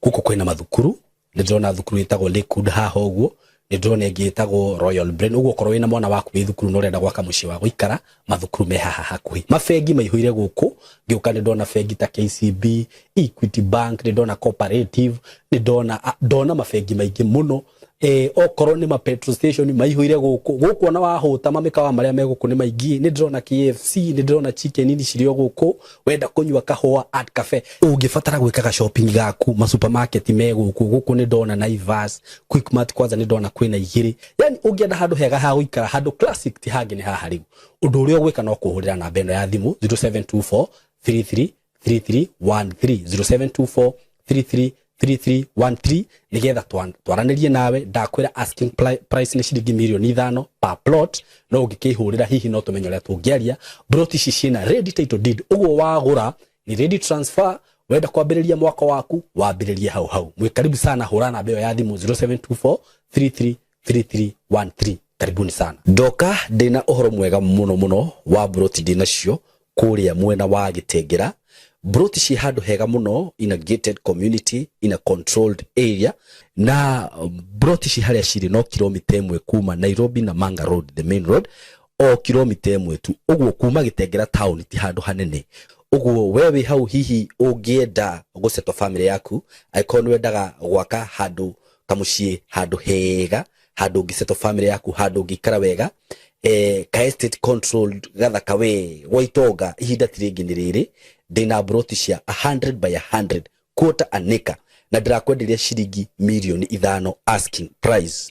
Gũkũ kwĩna mathukuru, nĩ ndĩrona thukuru ĩtagwo Lakewood haha ũguo, nĩ ndĩrona ĩngĩ ĩtagwo Royal Brain. Ũguo korwo wĩna mwana waku wĩ thukuru no ũrenda gwaka mũciĩ wa gũikara, mathukuru me haha hakuhĩ. Mabengi maihũire gũkũ, ngĩũka nĩ ndona bengi ta KCB, Equity Bank, nĩ ndona Cooperative, nĩ ndona mabengi maingĩ mũno okorwo ni ma petrol station maihuire guku na wahuta mamikawa maria meguku ni maingi ni ndrona KFC ni ndrona chicken ni cirio guku wenda kunywa kahua at cafe ungifatara gwikaga shopping gaku ma supermarket guku ni ndona Naivas Quickmart kwanza ni ndona kwina igiri yani ungienda handu hega ha guikara handu classic ti hangi ni haha riu undu uria gwika no kuhurira na beno ya thimu 0724 33 3313 0724 33 3313 nigetha twaranirie nawe ndakwira asking price ni shilingi milioni 5 per plot no ungikihurira hihi no tumenyo ria tungiaria broti cicina ready title deed uguo wagura ni ready transfer wenda kwambiriria mwaka waku wambiririe hau mwikaribu sana hurana beo ya thimu 0724 333313 karibuni sana doka ndina uhoro mwega muno wa broti dinacio kuria mwena wa Gitengera broti ci handu hega muno in a gated community in a controlled area na broti ci haria ciri no kilomita 1 kuma Nairobi na Manga Road the main road o kilomita 1 tu uguo kuma Gitengera town ti handu hanene uguo wewe hau hihi ungienda gusetwa family yaku icon wendaga gwaka handu kamucie handu hega handu ngisetwa family yaku handu ngikara wega ka estate controlled gathaka we waitonga ihinda tiringi ni riri ndina broti cia 100 by 100 quarter an acre na ndirakwenderia shilingi milioni 5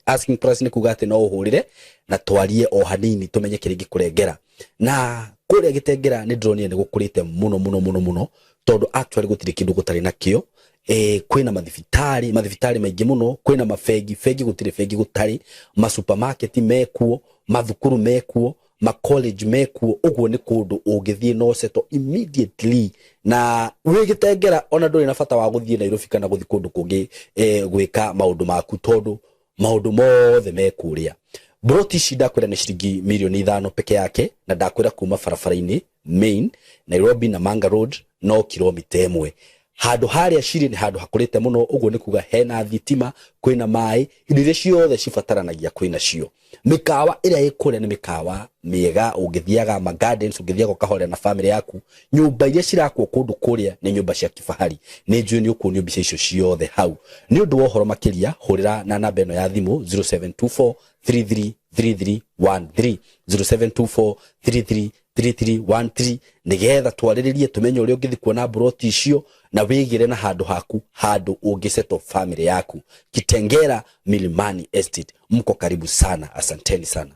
asking price ni kuga ati no uhurire na twarie o hanini tumenye kiringi kurengera na kuria Gitengera ni ndronie ni gukurite muno tondu actually gutire kindu gutari nakio kwina mathibitari maingi muno kwina mafegi gutire fegi gutari ma supermarket mekuo mathukuru mekuo ma college mekuo uguo ni kundu ungithie no seto immediately na wi Gitengera ona nduri na bata wa guthie Nairobi kana guthi kundu kungi gwika maundu maku tondu maundu mothe mekuria broti shida kwira ni shilingi milioni 5 peke yake na ndakwira kuma farafara-ini main Nairobi na Manga Road no kilomita 1 handu haria ciri ni handu hakurite muno uguo ni kuga hena thitima kwina mai indire ciothe cibataranagia kwina cio mikawa ira ikure ni mikawa miega ungithiaga ma gardens ungithiaga kahore na family yaku nyumba iria cirakwo kundu kuria ni nyumba cia kifahari ni njui ni uku nyumba icio ciothe hau ni undu wa horo makiria hurira na namba eno ya thimu 0724 333313 0724 333313 nigetha twariririe tumenye uria ungithi kuona broti icio na wigire na handu haku handu ungiseto family yaku Kitengera Milimani Estate mko karibu sana asanteni sana